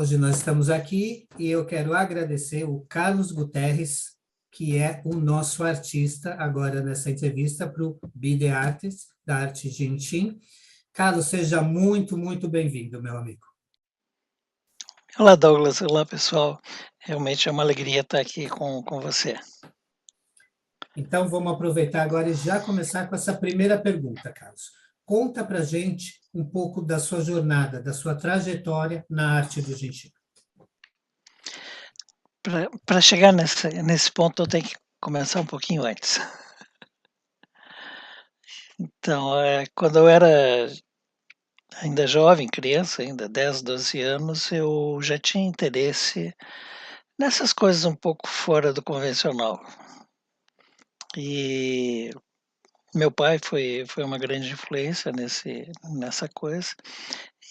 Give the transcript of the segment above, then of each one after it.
Hoje nós estamos aqui e eu quero agradecer o Carlos Guterres, que é o nosso artista agora nessa entrevista para o Be The Artist, da Arte Gentim. Carlos, seja muito, muito bem-vindo, meu amigo. Olá, Douglas. Olá, pessoal. Realmente é uma alegria estar aqui com você. Então, vamos aproveitar agora e já começar com essa primeira pergunta, Carlos. Conta para gente um pouco da sua jornada, da sua trajetória na arte do Gentim. Para chegar nesse ponto, eu tenho que começar um pouquinho antes. Então, quando eu era ainda jovem, criança, ainda 10, 12 anos, eu já tinha interesse nessas coisas um pouco fora do convencional. E meu pai foi uma grande influência nessa coisa.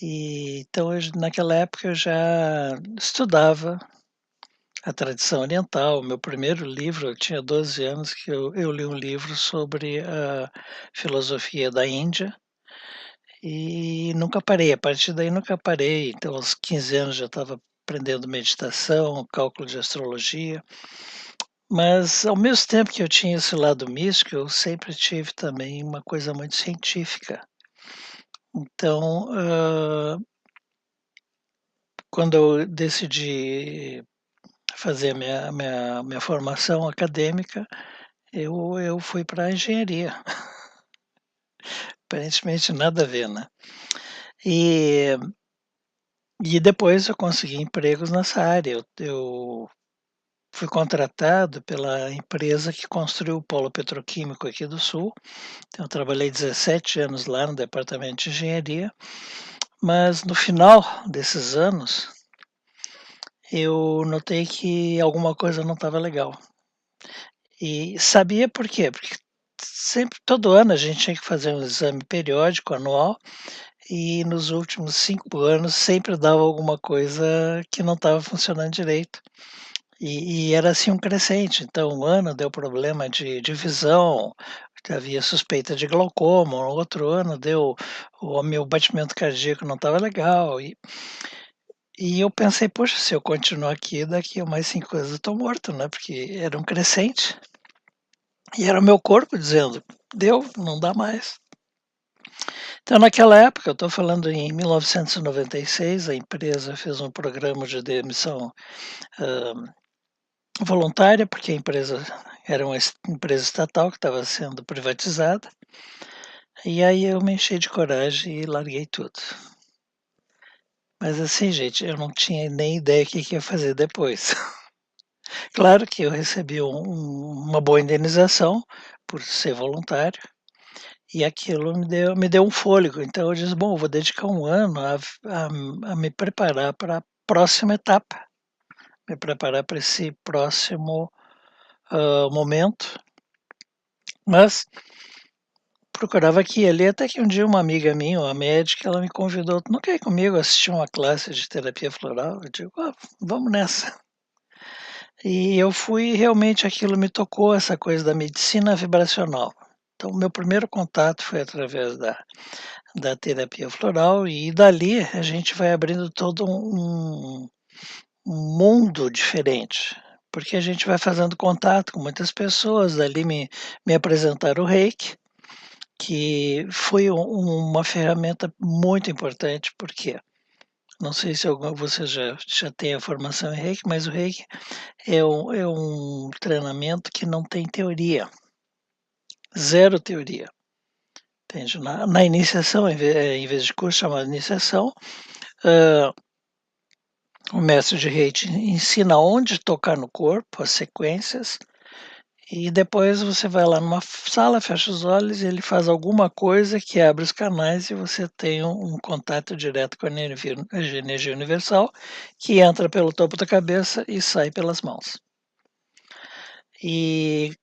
E, então, naquela época, eu já estudava a tradição oriental. Meu primeiro livro, eu tinha 12 anos, que eu li um livro sobre a filosofia da Índia e nunca parei. A partir daí, nunca parei. Então, aos 15 anos, já estava aprendendo meditação, cálculo de astrologia. Mas, ao mesmo tempo que eu tinha esse lado místico, eu sempre tive também uma coisa muito científica. Então, quando eu decidi fazer a minha formação acadêmica, eu fui para a engenharia. Aparentemente nada a ver, né. E e depois eu consegui empregos nessa área. Eu fui contratado pela empresa que construiu o polo petroquímico aqui do sul. Então eu trabalhei 17 anos lá no departamento de engenharia, mas no final desses anos, eu notei que alguma coisa não estava legal. E sabia por quê? Porque sempre todo ano a gente tinha que fazer um exame periódico anual, e nos últimos 5 anos sempre dava alguma coisa que não estava funcionando direito. E era assim um crescente, então um ano deu problema de visão, havia suspeita de glaucoma, no outro ano deu o meu batimento cardíaco não estava legal, e eu pensei: "Poxa, se eu continuar aqui, daqui a mais 5 anos eu estou morto", né, porque era um crescente. E era o meu corpo dizendo: "Deu, não dá mais". Então naquela época, eu estou falando em 1996, a empresa fez um programa de demissão, hã, voluntária, porque a empresa era uma empresa estatal que estava sendo privatizada, e aí eu me enchi de coragem e larguei tudo. Mas assim, gente, eu não tinha nem ideia o que que ia fazer depois. Claro que eu recebi uma boa indenização por ser voluntário, e aquilo me deu um fôlego. Então eu disse: "Bom, eu vou dedicar um ano a me preparar para a próxima etapa, me preparar para esse próximo, momento", mas procurava aqui e ali, até que um dia uma amiga minha, uma médica, ela me convidou: "Tu não quer ir comigo assistir uma classe de terapia floral?" Eu digo: "Ah, vamos nessa". E eu fui e realmente aquilo me tocou, essa coisa da medicina vibracional. Então o meu primeiro contato foi através da terapia floral, e dali a gente vai abrindo todo um mundo diferente, porque a gente vai fazendo contato com muitas pessoas. Dali me apresentaram o Reiki, que foi uma ferramenta muito importante. Porque não sei se você já tem a formação em Reiki, mas o Reiki é um treinamento que não tem teoria, zero teoria, entende. Na iniciação, em vez de curso chamado iniciação, hã, o mestre de Reiki ensina onde tocar no corpo, as sequências, e depois você vai lá numa sala, fecha os olhos e ele faz alguma coisa que abre os canais, e você tem um contato direto com a energia universal, que entra pelo topo da cabeça e sai pelas mãos. E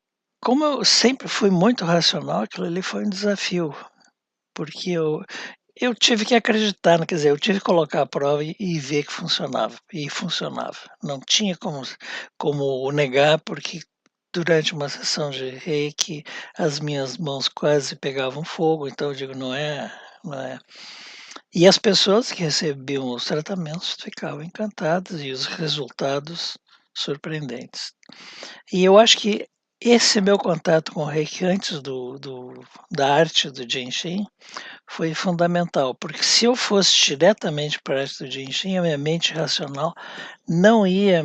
como eu sempre fui muito racional, aquilo ali foi um desafio, porque eu tive que acreditar, né, quer dizer, eu tive que colocar à prova e ver que funcionava, e funcionava. Não tinha como negar, porque durante uma sessão de Reiki, as minhas mãos quase pegavam fogo. Então eu digo: "Não é". E as pessoas que recebiam os tratamentos ficavam encantadas e os resultados surpreendentes. E eu acho que esse meu contato com o Reiki antes da arte do Genshin foi fundamental, porque se eu fosse diretamente para a arte do Genshin, a minha mente racional não ia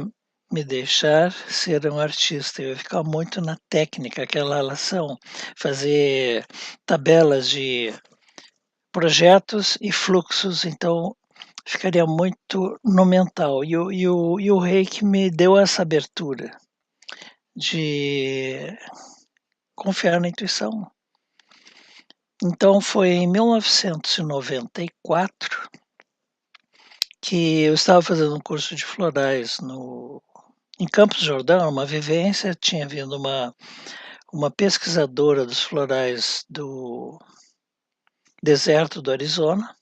me deixar ser um artista, eu ia ficar muito na técnica, aquela relação, fazer tabelas de projetos e fluxos, então ficaria muito no mental. E o Reiki me deu essa abertura de confiar na intuição. Então foi em 1994 que eu estava fazendo um curso de florais em Campos do Jordão, uma vivência, tinha vindo uma pesquisadora dos florais do deserto do Arizona,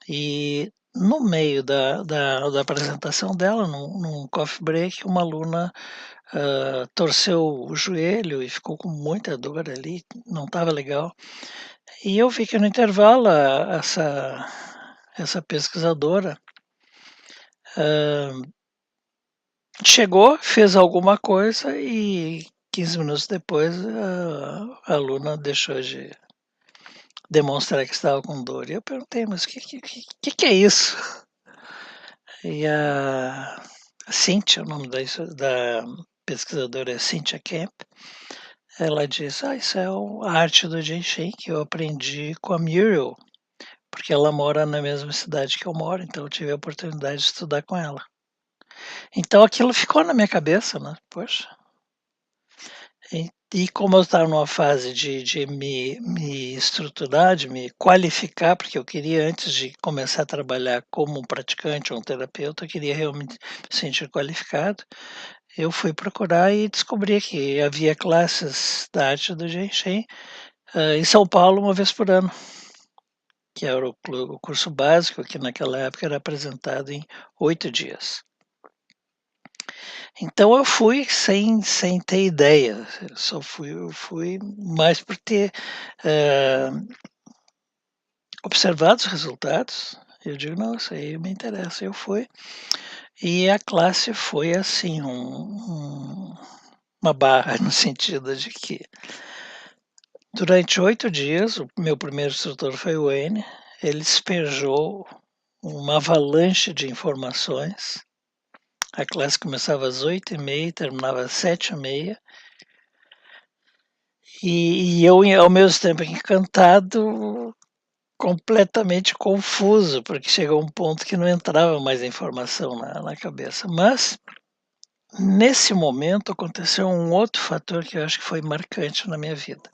e no meio da apresentação dela, num coffee break, uma aluna torceu o joelho e ficou com muita dor ali, não estava legal. E eu vi que no intervalo essa pesquisadora chegou, fez alguma coisa e 15 minutos depois a aluna deixou de demonstrar que estava com dor. E eu perguntei, mas o que é isso? E a Cynthia, o nome da pesquisadora é Cynthia Camp, ela disse, isso é a arte do Genshin que eu aprendi com a Muriel, porque ela mora na mesma cidade que eu moro, então eu tive a oportunidade de estudar com ela. Então aquilo ficou na minha cabeça, né? Poxa. E como eu estava numa fase de me estruturar, de me qualificar, porque eu queria, antes de começar a trabalhar como um praticante ou um terapeuta, eu queria realmente me sentir qualificado, eu fui procurar e descobri que havia classes da arte do Genshin em São Paulo uma vez por ano, que era o curso básico, que naquela época era apresentado em 8 dias. Então eu fui sem ter ideia, eu fui mais por ter observado os resultados. Eu digo, não, isso aí me interessa. Eu fui. E a classe foi assim, uma barra, no sentido de que durante 8 dias, o meu primeiro instrutor foi o Wayne, ele despejou uma avalanche de informações. A classe começava às 8h30 e terminava às 7h30. E eu, ao mesmo tempo, encantado, completamente confuso, porque chegou um ponto que não entrava mais informação na cabeça. Mas, nesse momento, aconteceu um outro fator que eu acho que foi marcante na minha vida.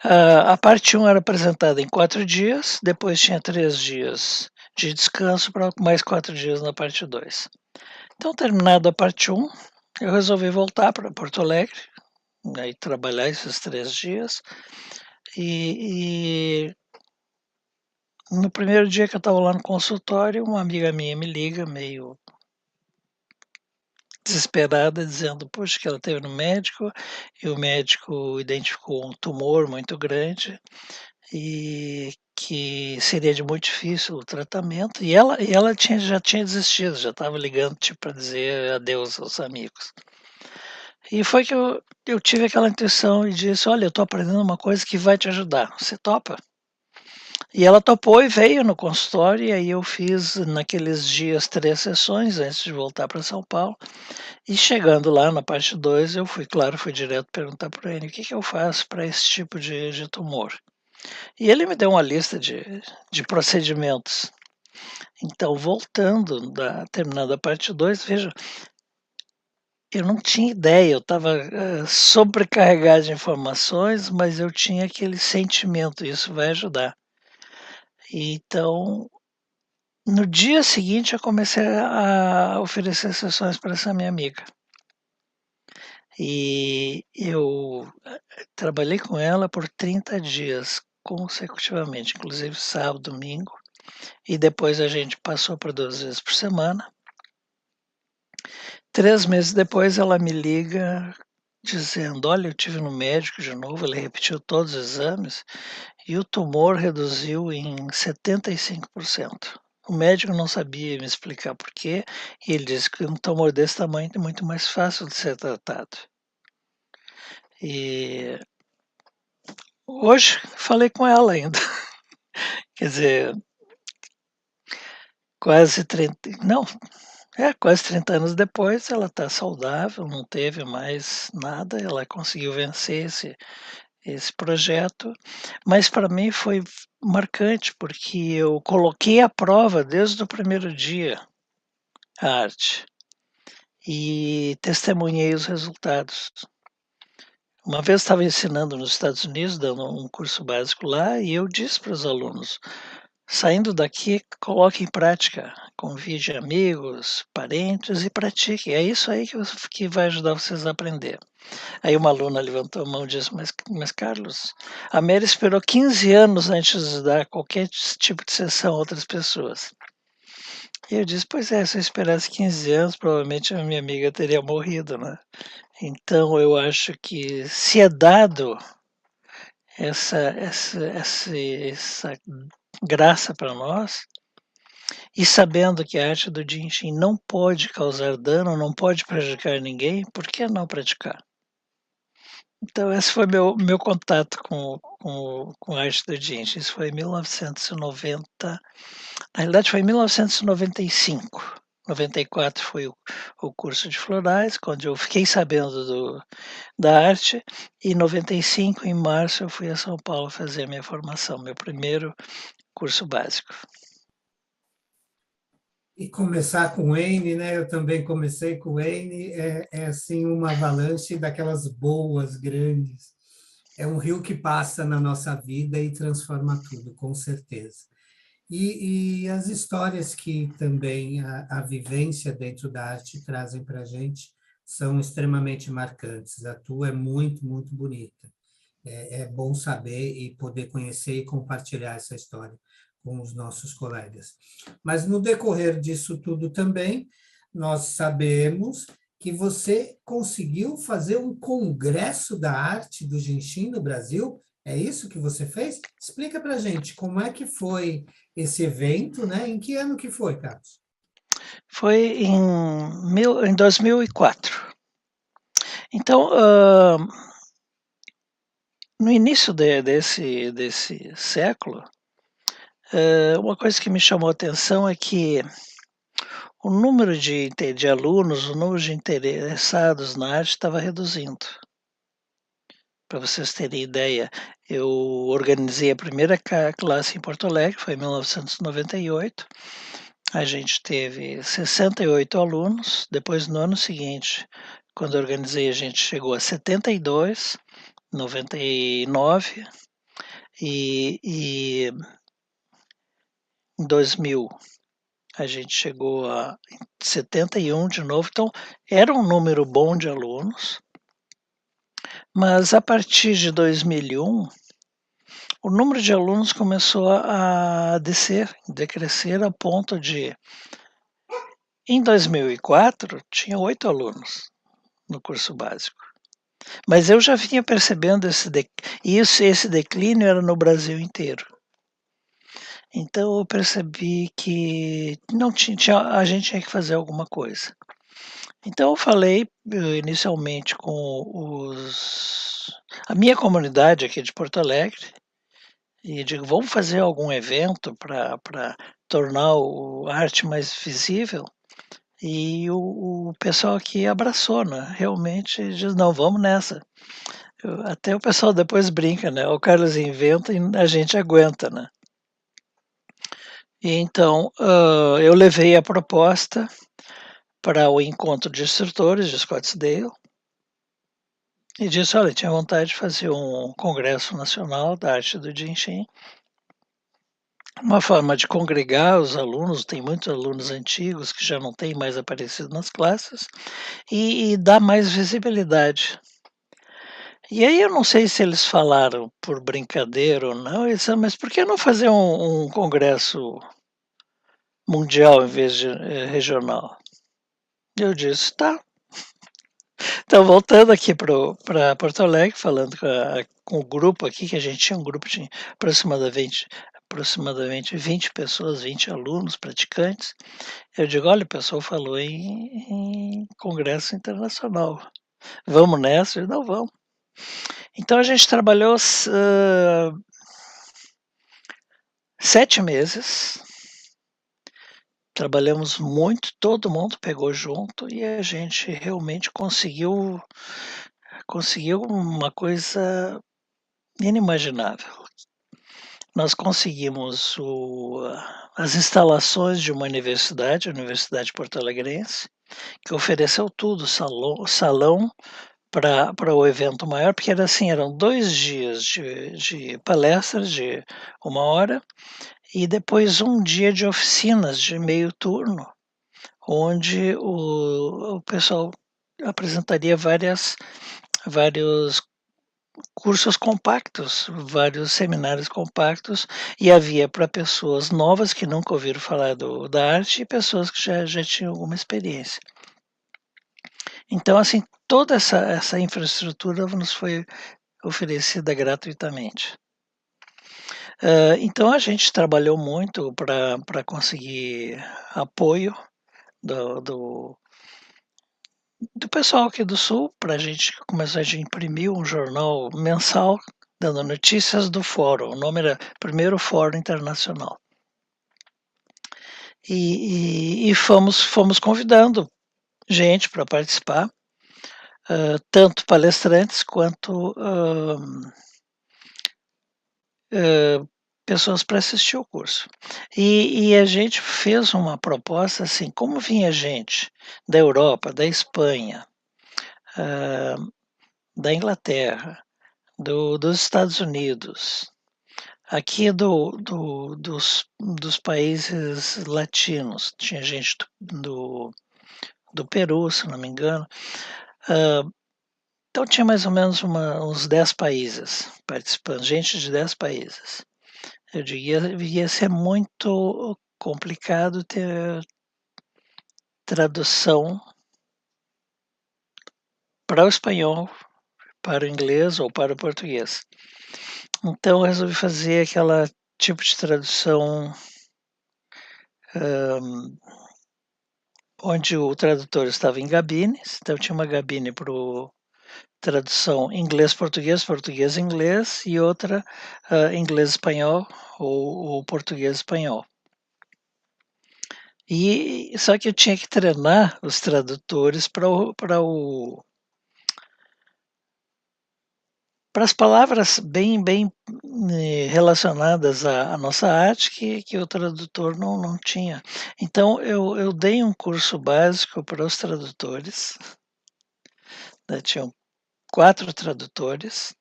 A parte 1 era apresentada em 4 dias, depois tinha 3 dias de descanso para mais 4 dias na parte 2. Então, terminada a parte 1, eu resolvi voltar para Porto Alegre, aí trabalhar esses 3 dias. E no primeiro dia que eu estava lá no consultório, uma amiga minha me liga, meio desesperada, dizendo, puxa, que ela teve no médico, e o médico identificou um tumor muito grande e que seria de muito difícil o tratamento. E ela já tinha desistido, já estava ligando tipo, para dizer adeus aos amigos. E foi que eu tive aquela intuição e disse, olha, eu estou aprendendo uma coisa que vai te ajudar, você topa? E ela topou e veio no consultório, e aí eu fiz naqueles dias 3 sessões antes de voltar para São Paulo. E chegando lá na parte 2, eu fui direto perguntar para ele, o que eu faço para esse tipo de tumor? E ele me deu uma lista de procedimentos. Então, voltando, terminando a parte 2, veja, eu não tinha ideia, eu estava sobrecarregado de informações, mas eu tinha aquele sentimento, isso vai ajudar. Então, no dia seguinte, eu comecei a oferecer sessões para essa minha amiga. E eu trabalhei com ela por 30 dias consecutivamente, inclusive sábado, domingo, e depois a gente passou para 2 vezes por semana. 3 meses depois, ela me liga dizendo: Olha, eu tive no médico de novo, ele repetiu todos os exames e o tumor reduziu em 75%. O médico não sabia me explicar por quê, e ele disse que um tumor desse tamanho é muito mais fácil de ser tratado. E hoje falei com ela ainda. Quer dizer, quase 30, não, quase 30 anos depois, ela está saudável, não teve mais nada, ela conseguiu vencer esse projeto, mas para mim foi marcante, porque eu coloquei à prova desde o primeiro dia a arte e testemunhei os resultados. Uma vez estava ensinando nos Estados Unidos, dando um curso básico lá, e eu disse para os alunos: saindo daqui, coloque em prática, convide amigos, parentes e pratique. É isso aí que vai ajudar vocês a aprender. Aí uma aluna levantou a mão e disse: mas Carlos, a Mary esperou 15 anos antes de dar qualquer tipo de sessão a outras pessoas. E eu disse: pois é, se eu esperasse 15 anos, provavelmente a minha amiga teria morrido, né? Então eu acho que se é dado essa graça para nós, e sabendo que a arte do Jinshin não pode causar dano, não pode prejudicar ninguém, por que não praticar? Então, esse foi meu contato com a arte do Jinshin. Isso foi em 1990. Na realidade, foi em 1995. 94 foi o curso de florais, quando eu fiquei sabendo da arte, e em 95, em março, eu fui a São Paulo fazer a minha formação, meu primeiro curso básico. E começar com N, né? Eu também comecei com N, é assim uma avalanche daquelas boas, grandes. É um rio que passa na nossa vida e transforma tudo, com certeza. E as histórias que também a vivência dentro da arte trazem para a gente são extremamente marcantes. A tua é muito, muito bonita. É bom saber e poder conhecer e compartilhar essa história com os nossos colegas. Mas no decorrer disso tudo também, nós sabemos que você conseguiu fazer um congresso da arte do Jinshin no Brasil. É isso que você fez? Explica para a gente como é que foi esse evento, né? Em que ano que foi, Carlos? Foi em 2004. Então, no início desse século, uma coisa que me chamou a atenção é que o número de alunos, o número de interessados na arte estava reduzindo. Para vocês terem ideia, eu organizei a primeira classe em Porto Alegre, foi em 1998. A gente teve 68 alunos. Depois, no ano seguinte, quando eu organizei, a gente chegou a 72, 99, e em 2000 a gente chegou a 71 de novo. Então, era um número bom de alunos, mas a partir de 2001, o número de alunos começou a decrescer a ponto de, em 2004, tinha 8 alunos no curso básico. Mas eu já vinha percebendo esse declínio era no Brasil inteiro. Então eu percebi que não a gente tinha que fazer alguma coisa. Então eu falei inicialmente com a minha comunidade aqui de Porto Alegre e digo, vamos fazer algum evento para tornar a arte mais visível. E o pessoal aqui abraçou, né? Realmente diz, não, vamos nessa. Até o pessoal depois brinca, né? O Carlos inventa e a gente aguenta, né? E então eu levei a proposta para o encontro de instrutores de Scottsdale e disse, olha, tinha vontade de fazer um congresso nacional da arte do Jinshin. Uma forma de congregar os alunos, tem muitos alunos antigos que já não têm mais aparecido nas classes, e dar mais visibilidade. E aí eu não sei se eles falaram por brincadeira ou não, eles disseram, mas por que não fazer um congresso mundial em vez de regional? Eu disse, tá. Então, voltando aqui para Porto Alegre, falando com o grupo aqui, que a gente tinha um grupo de aproximadamente 20 pessoas, 20 alunos, praticantes, eu digo, olha, o pessoal falou em congresso internacional. Vamos nessa? Eu, não, vamos. Então, a gente trabalhou 7 meses, trabalhamos muito, todo mundo pegou junto e a gente realmente conseguiu uma coisa inimaginável. Nós conseguimos as instalações de uma universidade, a Universidade Porto Alegrense, que ofereceu tudo, salão para o evento maior, porque era assim, eram 2 dias de palestras de 1 hora e depois um dia de oficinas de meio turno, onde o pessoal apresentaria vários cursos compactos, vários seminários compactos, e havia para pessoas novas que nunca ouviram falar da arte e pessoas que já tinham alguma experiência. Então, assim, toda essa infraestrutura nos foi oferecida gratuitamente. Então, a gente trabalhou muito para conseguir apoio do pessoal aqui do Sul, para a gente começar a imprimir um jornal mensal dando notícias do fórum. O nome era Primeiro Fórum Internacional. E fomos convidando gente para participar, tanto palestrantes quanto pessoas para assistir o curso. E a gente fez uma proposta assim, como vinha gente da Europa, da Espanha, da Inglaterra, dos Estados Unidos, aqui dos países latinos, tinha gente do Peru, se não me engano. Então tinha mais ou menos uns 10 países participando, gente de 10 países. Eu diria ia ser muito complicado ter tradução para o espanhol, para o inglês ou para o português. Então eu resolvi fazer aquela tipo de tradução onde o tradutor estava em gabines, então tinha uma gabine para tradução inglês-português, português-inglês e outra inglês-espanhol ou português-espanhol. E só que eu tinha que treinar os tradutores para as palavras bem relacionadas à nossa arte que o tradutor não tinha. Então eu dei um curso básico para os tradutores, né, tinham 4 tradutores,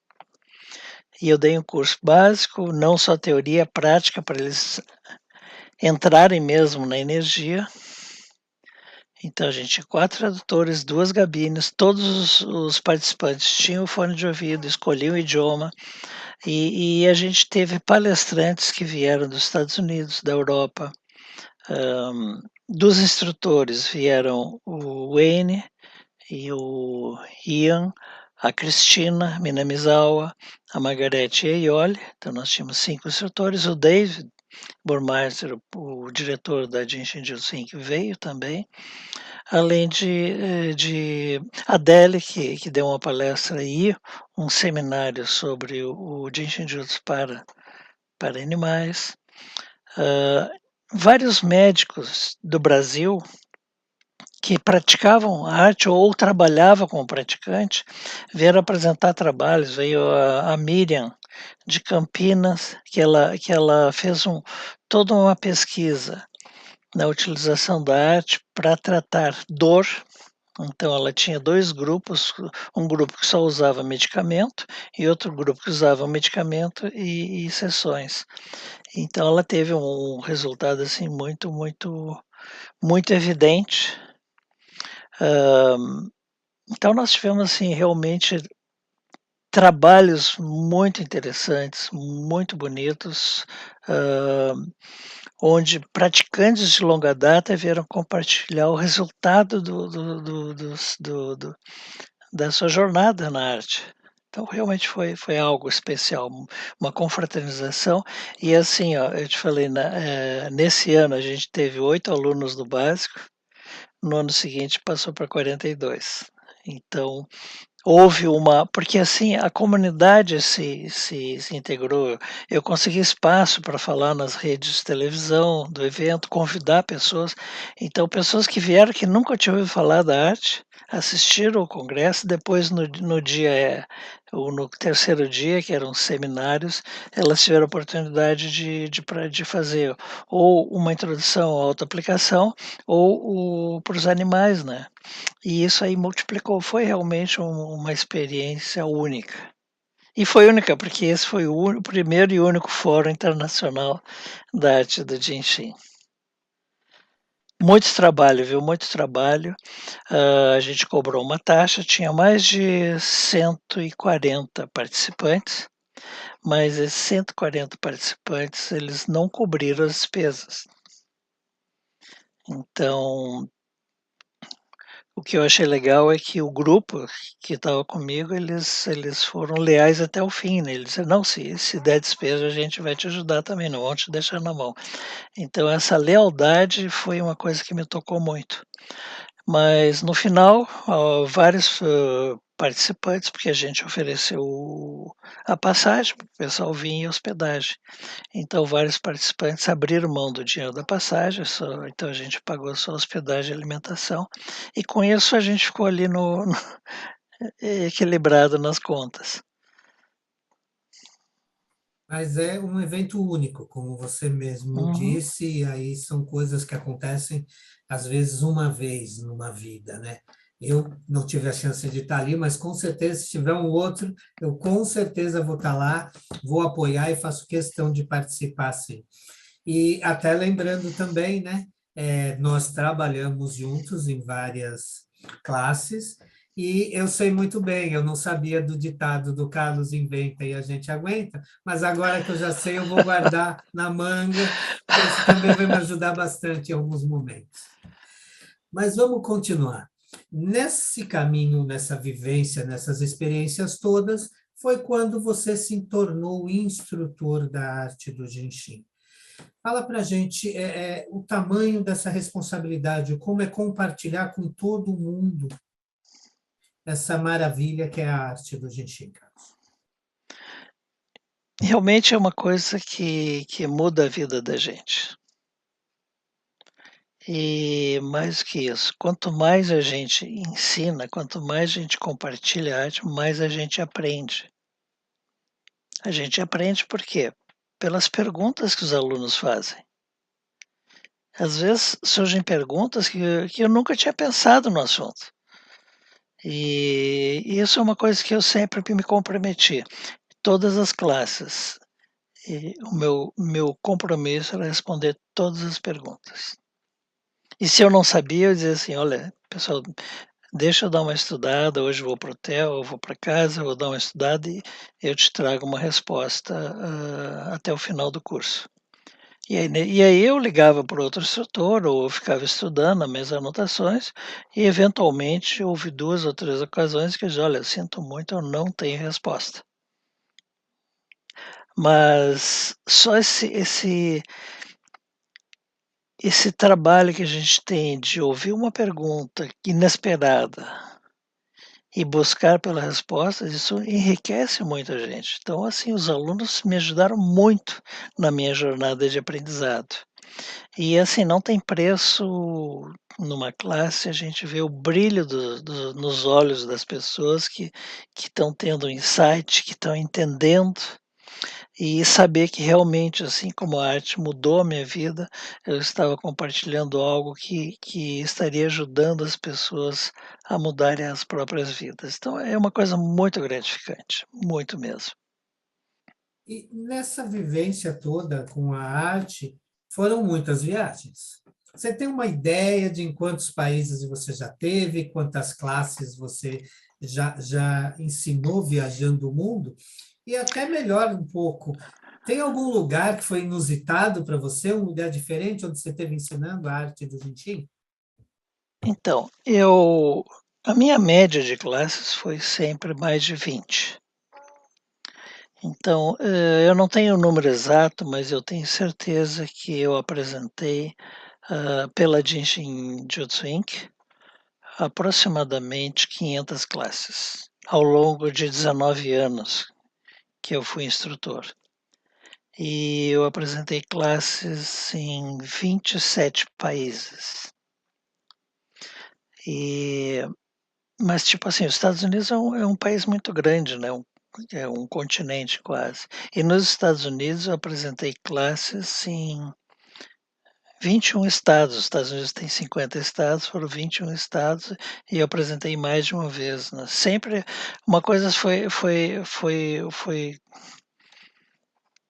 e eu dei um curso básico, não só teoria, prática, para eles entrarem mesmo na energia. Então a gente tinha 4 tradutores, 2 gabines, todos os participantes tinham fone de ouvido, escolhiam o idioma, e a gente teve palestrantes que vieram dos Estados Unidos, da Europa. Dos instrutores vieram o Wayne e o Ian, a Cristina Minamizawa, a Margarete Eioli, então nós tínhamos 5 instrutores, o David Burmeister, o diretor da Jinshin Jutsu, que veio também, além de Adele, que deu uma palestra aí, um seminário sobre o Jinshin Jutsu para animais. Vários médicos do Brasil que praticavam arte ou trabalhavam como praticante vieram apresentar trabalhos. Veio a Miriam de Campinas, que ela fez toda uma pesquisa na utilização da arte para tratar dor. Então ela tinha 2 grupos, um grupo que só usava medicamento e outro grupo que usava medicamento e sessões. Então ela teve um resultado assim muito evidente. Então nós tivemos assim realmente trabalhos muito interessantes, muito bonitos, onde praticantes de longa data vieram compartilhar o resultado da sua jornada na arte. Então realmente foi algo especial, uma confraternização. E assim, ó, eu te falei, nesse ano a gente teve 8 alunos do básico, no ano seguinte passou para 42. Então houve uma, porque assim a comunidade se integrou, eu consegui espaço para falar nas redes de televisão do evento, convidar pessoas, então pessoas que vieram que nunca tinham ouvido falar da arte, assistiram ao congresso, depois no dia, ou no terceiro dia, que eram seminários, elas tiveram a oportunidade de fazer ou uma introdução à autoaplicação, ou para os animais, né? E isso aí multiplicou, foi realmente uma experiência única. E foi única, porque esse foi o primeiro e único fórum internacional da arte do Jinshin. Muito trabalho, viu? Muito trabalho. A gente cobrou uma taxa, tinha mais de 140 participantes, mas esses 140 participantes, eles não cobriram as despesas. Então, o que eu achei legal é que o grupo que estava comigo, eles foram leais até o fim, né? Eles disseram, não, se der despesa, a gente vai te ajudar também, não vamos te deixar na mão. Então, essa lealdade foi uma coisa que me tocou muito. Mas, no final, vários participantes, porque a gente ofereceu a passagem para o pessoal vir e hospedagem. Então, vários participantes abriram mão do dinheiro da passagem, então a gente pagou só hospedagem e alimentação, e com isso a gente ficou ali equilibrado nas contas. Mas é um evento único, como você mesmo Uhum. disse, e aí são coisas que acontecem, às vezes, uma vez numa vida, né? Eu não tive a chance de estar ali, mas com certeza, se tiver um outro, eu com certeza vou estar lá, vou apoiar e faço questão de participar, sim. E até lembrando também, né? Nós trabalhamos juntos em várias classes, e eu sei muito bem, eu não sabia do ditado do Carlos inventa e a gente aguenta, mas agora que eu já sei, eu vou guardar na manga, porque isso também vai me ajudar bastante em alguns momentos. Mas vamos continuar. Nesse caminho, nessa vivência, nessas experiências todas, foi quando você se tornou instrutor da arte do Genshin. Fala para a gente o tamanho dessa responsabilidade, como é compartilhar com todo mundo essa maravilha que é a arte do Genshin, Carlos. Realmente é uma coisa que muda a vida da gente. E mais que isso, quanto mais a gente ensina, quanto mais a gente compartilha a arte, mais a gente aprende. A gente aprende por quê? Pelas perguntas que os alunos fazem. Às vezes surgem perguntas que eu nunca tinha pensado no assunto. E isso é uma coisa que eu sempre me comprometi. Todas as classes. E o meu compromisso era responder todas as perguntas. E se eu não sabia, eu dizia assim: olha, pessoal, deixa eu dar uma estudada. Hoje eu vou para o hotel, eu vou para casa, eu vou dar uma estudada e eu te trago uma resposta até o final do curso. E aí eu ligava para outro instrutor ou eu ficava estudando as minhas anotações e eventualmente houve 2 ou 3 ocasiões que eu dizia: "Olha, eu sinto muito, eu não tenho resposta". Mas só esse trabalho que a gente tem de ouvir uma pergunta inesperada e buscar pelas respostas, isso enriquece muito a gente. Então, assim, os alunos me ajudaram muito na minha jornada de aprendizado. E assim, não tem preço numa classe a gente vê o brilho nos olhos das pessoas que estão tendo um insight, que estão entendendo, e saber que realmente, assim como a arte mudou a minha vida, eu estava compartilhando algo que estaria ajudando as pessoas a mudarem as próprias vidas. Então é uma coisa muito gratificante, muito mesmo. E nessa vivência toda com a arte, foram muitas viagens. Você tem uma ideia de em quantos países você já teve, quantas classes você já ensinou viajando o mundo? E até melhor um pouco, tem algum lugar que foi inusitado para você, um lugar diferente onde você esteve ensinando a arte do Jinching? Então, eu A minha média de classes foi sempre mais de 20. Então, eu não tenho o número exato, mas eu tenho certeza que eu apresentei pela Jinshin Jutsu Inc. aproximadamente 500 classes ao longo de 19 anos que eu fui instrutor. E eu apresentei classes em 27 países. Mas, tipo assim, os Estados Unidos é um país muito grande, né? É um continente quase. E nos Estados Unidos eu apresentei classes em 21 estados. Os Estados Unidos tem 50 estados, foram 21 estados e eu apresentei mais de uma vez, né? Sempre uma coisa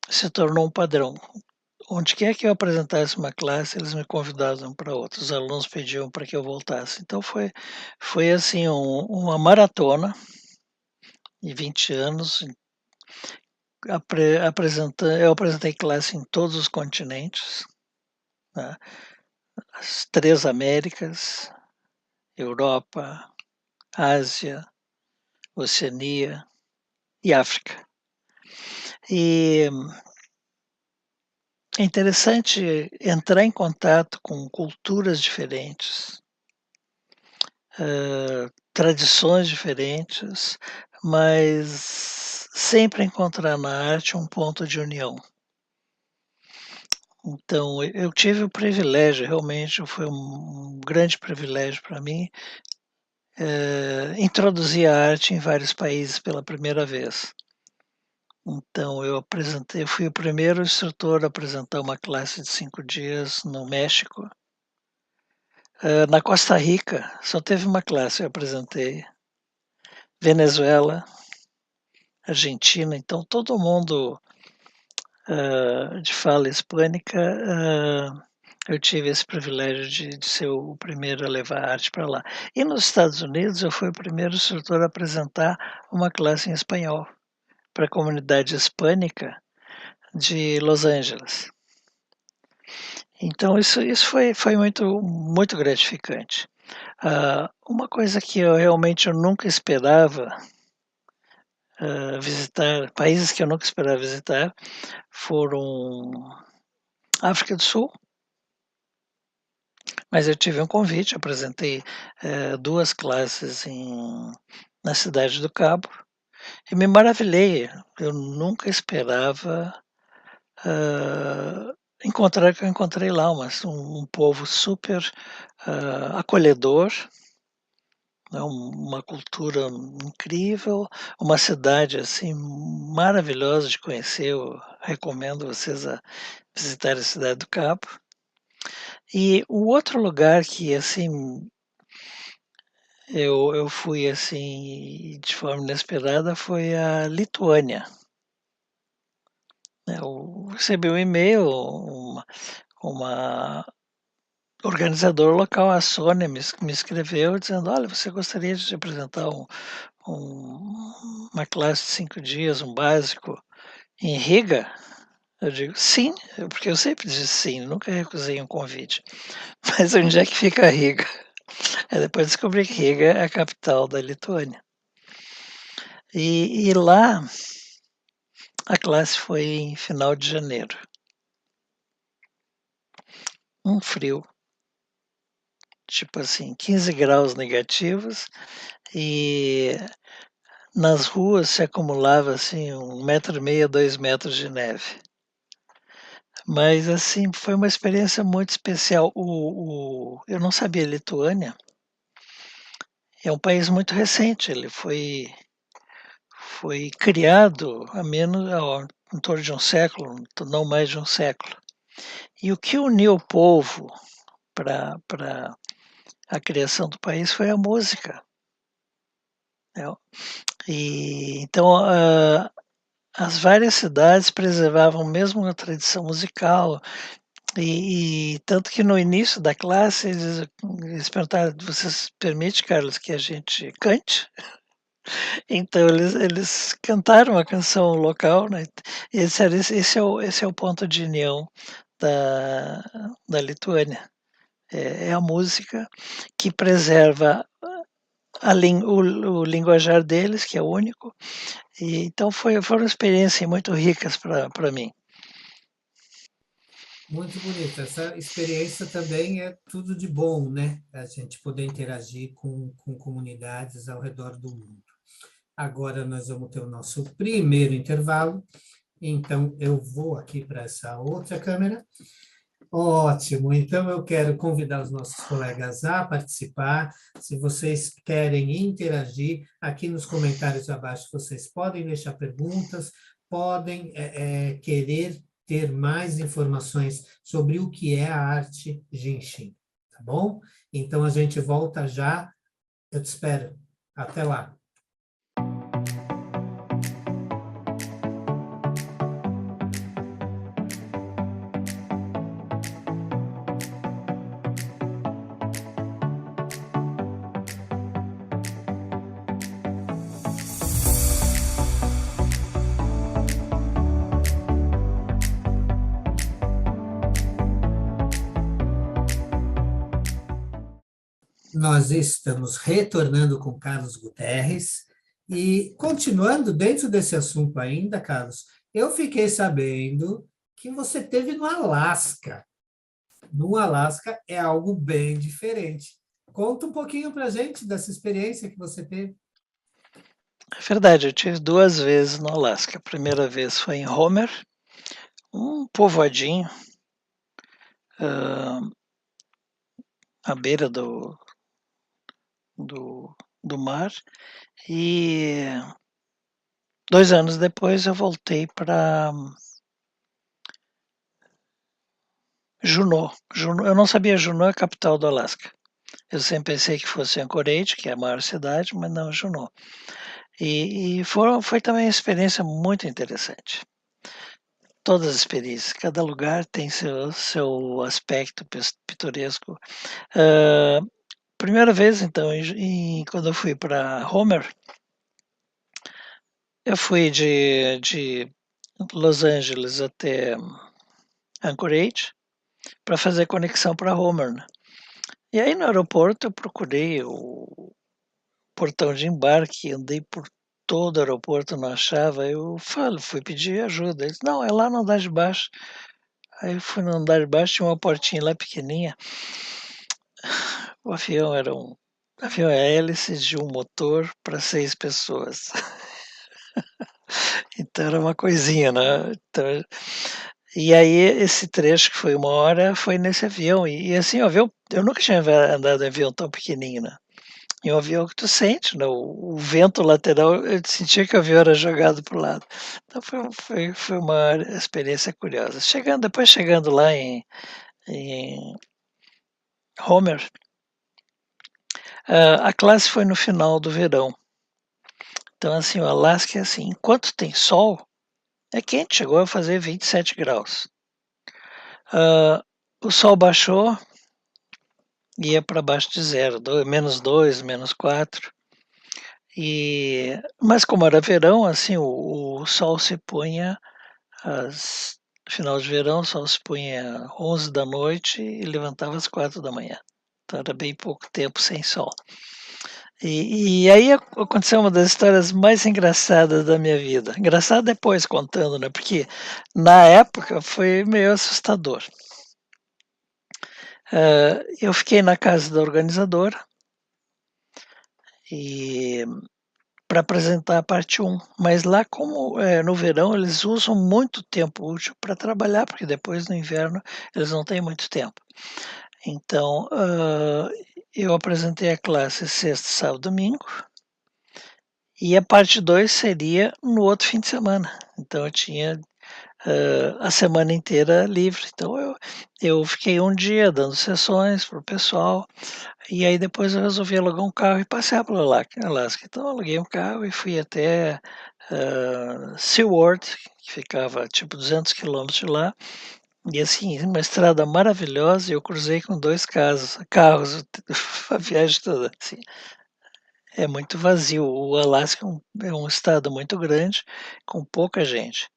se tornou um padrão. Onde quer que eu apresentasse uma classe, eles me convidavam para outra. Os alunos pediam para que eu voltasse. Então foi assim uma maratona de 20 anos. Eu apresentei classe em todos os continentes, né? As 3 Américas, Europa, Ásia, Oceania e África. E é interessante entrar em contato com culturas diferentes, tradições diferentes, mas sempre encontrar na arte um ponto de união. Então, eu tive o privilégio, realmente foi um grande privilégio para mim, introduzir a arte em vários países pela primeira vez. Então, eu fui o primeiro instrutor a apresentar uma classe de 5 dias no México. Na Costa Rica, só teve uma classe que eu apresentei. Venezuela, Argentina, então todo mundo de fala hispânica, eu tive esse privilégio de ser o primeiro a levar a arte para lá. E nos Estados Unidos, eu fui o primeiro instrutor a apresentar uma classe em espanhol para a comunidade hispânica de Los Angeles. Então, isso foi muito, muito gratificante. Uma coisa que eu nunca esperava visitar, países que eu nunca esperava visitar, foram África do Sul, mas eu tive um convite, apresentei 2 classes na Cidade do Cabo e me maravilhei. Eu nunca esperava encontrar o que eu encontrei lá, um povo super acolhedor, né, uma cultura incrível, uma cidade assim maravilhosa de conhecer. Eu recomendo vocês a visitar a Cidade do Cabo. E o outro lugar que assim eu fui assim de forma inesperada foi a Lituânia. Eu recebi um e-mail, uma organizador local, a Sônia, me escreveu dizendo: olha, você gostaria de apresentar uma classe de 5 dias, um básico, em Riga? Eu digo sim, porque eu sempre disse sim, nunca recusei um convite. Mas onde é que fica Riga? Aí depois descobri que Riga é a capital da Lituânia. E lá a classe foi em final de janeiro. Um frio, tipo assim, 15 graus negativos, e nas ruas se acumulava assim 1,5 m, 2 metros de neve. Mas assim, foi uma experiência muito especial. Eu não sabia, Lituânia é um país muito recente, ele foi criado em torno de um século, não mais de um século. E o que uniu o povo para a criação do país foi a música, né? E então as várias cidades preservavam mesmo a tradição musical, e tanto que no início da classe eles perguntaram: você permite, Carlos, que a gente cante? Então eles cantaram a canção local, né? E eles disseram: esse é o ponto de união da, da Lituânia. É a música que preserva o linguajar deles, que é único. E, então foram experiências muito ricas para mim. Muito bonito. Essa experiência também é tudo de bom, né? A gente poder interagir com comunidades ao redor do mundo. Agora nós vamos ter o nosso primeiro intervalo. Então, eu vou aqui para essa outra câmera. Ótimo. Então, eu quero convidar os nossos colegas a participar. Se vocês querem interagir, aqui nos comentários abaixo, vocês podem deixar perguntas, podem querer ter mais informações sobre o que é a arte Genshin, tá bom? Então, a gente volta já. Eu te espero. Até lá. Nós estamos retornando com Carlos Guterres e continuando dentro desse assunto ainda, Carlos, eu fiquei sabendo que você teve no Alasca. No Alasca é algo bem diferente. Conta um pouquinho para a gente dessa experiência que você teve. É verdade, eu tive 2 vezes no Alasca. A primeira vez foi em Homer, um povoadinho, à beira do, do mar. E 2 anos depois eu voltei para Juneau. Eu não sabia, Juneau é a capital do Alasca. Eu sempre pensei que fosse Anchorage, que é a maior cidade, mas não, Juneau. E foi também uma experiência muito interessante. Todas as experiências, cada lugar tem seu aspecto pitoresco. Primeira vez, então, quando eu fui para Homer, eu fui de Los Angeles até Anchorage para fazer conexão para Homer. Né? E aí no aeroporto eu procurei o portão de embarque, andei por todo o aeroporto, não achava. Fui pedir ajuda. Eles, não, é lá no andar de baixo. Aí eu fui no andar de baixo, tinha uma portinha lá pequenininha. O avião era um avião a hélices de um motor para 6 pessoas. Então era uma coisinha, né? Então, e aí esse trecho que foi 1 hora foi nesse avião. E assim, o avião, eu nunca tinha andado em avião tão pequenininho, né? E um avião que tu sente, né? O vento lateral, eu sentia que o avião era jogado para o lado. Então foi uma experiência curiosa. Depois chegando lá em Homer, a classe foi no final do verão. Então, assim, o Alasca é assim, enquanto tem sol, é quente, chegou a fazer 27 graus. O sol baixou, ia para baixo de zero, -2, -4. Mas como era verão, assim, o sol se punha no final de verão, o sol se punha 11 da noite e levantava às 4 da manhã. Então era bem pouco tempo sem sol. E aí aconteceu uma das histórias mais engraçadas da minha vida. Engraçada depois contando, né? Porque na época foi meio assustador. Eu fiquei na casa da organizadora e para apresentar a parte 1. Mas lá, como no verão, eles usam muito tempo útil para trabalhar, porque depois no inverno eles não têm muito tempo. Então, eu apresentei a classe sexta, sábado, domingo, e a parte 2 seria no outro fim de semana. Então, eu tinha a semana inteira livre. Então, eu fiquei um dia dando sessões para o pessoal, e aí depois eu resolvi alugar um carro e passear pelo Alasca. Então, eu aluguei um carro e fui até Seward, que ficava tipo 200 quilômetros de lá. E assim, uma estrada maravilhosa, e eu cruzei com 2 carros a viagem toda. Assim, é muito vazio. O Alasca é um estado muito grande, com pouca gente.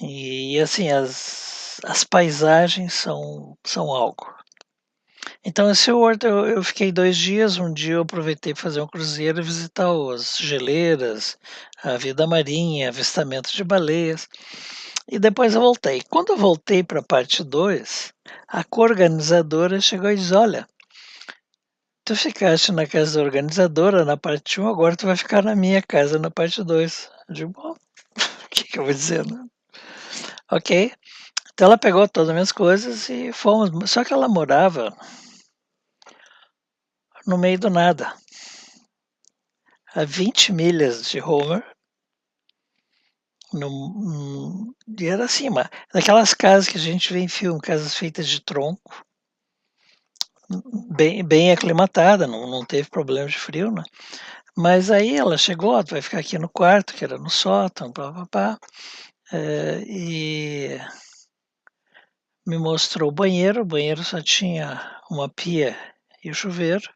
E assim, as paisagens são algo. Então, esse World eu fiquei 2 dias. Um dia eu aproveitei para fazer um cruzeiro e visitar as geleiras, a vida marinha, avistamento de baleias, e depois eu voltei. Quando eu voltei para a parte 2, a coorganizadora chegou e disse: "Olha, tu ficaste na casa da organizadora na parte 1, agora tu vai ficar na minha casa na parte 2". Eu digo: "Bom, o que que eu vou dizer, né?". Ok. Então ela pegou todas as minhas coisas e fomos. Só que ela morava no meio do nada, a 20 milhas de Homer, e era assim, daquelas casas que a gente vê em filme, casas feitas de tronco, bem aclimatada, não teve problema de frio, né? Mas aí ela chegou: "Ó, tu vai ficar aqui no quarto", que era no sótão, pá, e me mostrou o banheiro só tinha uma pia e o chuveiro.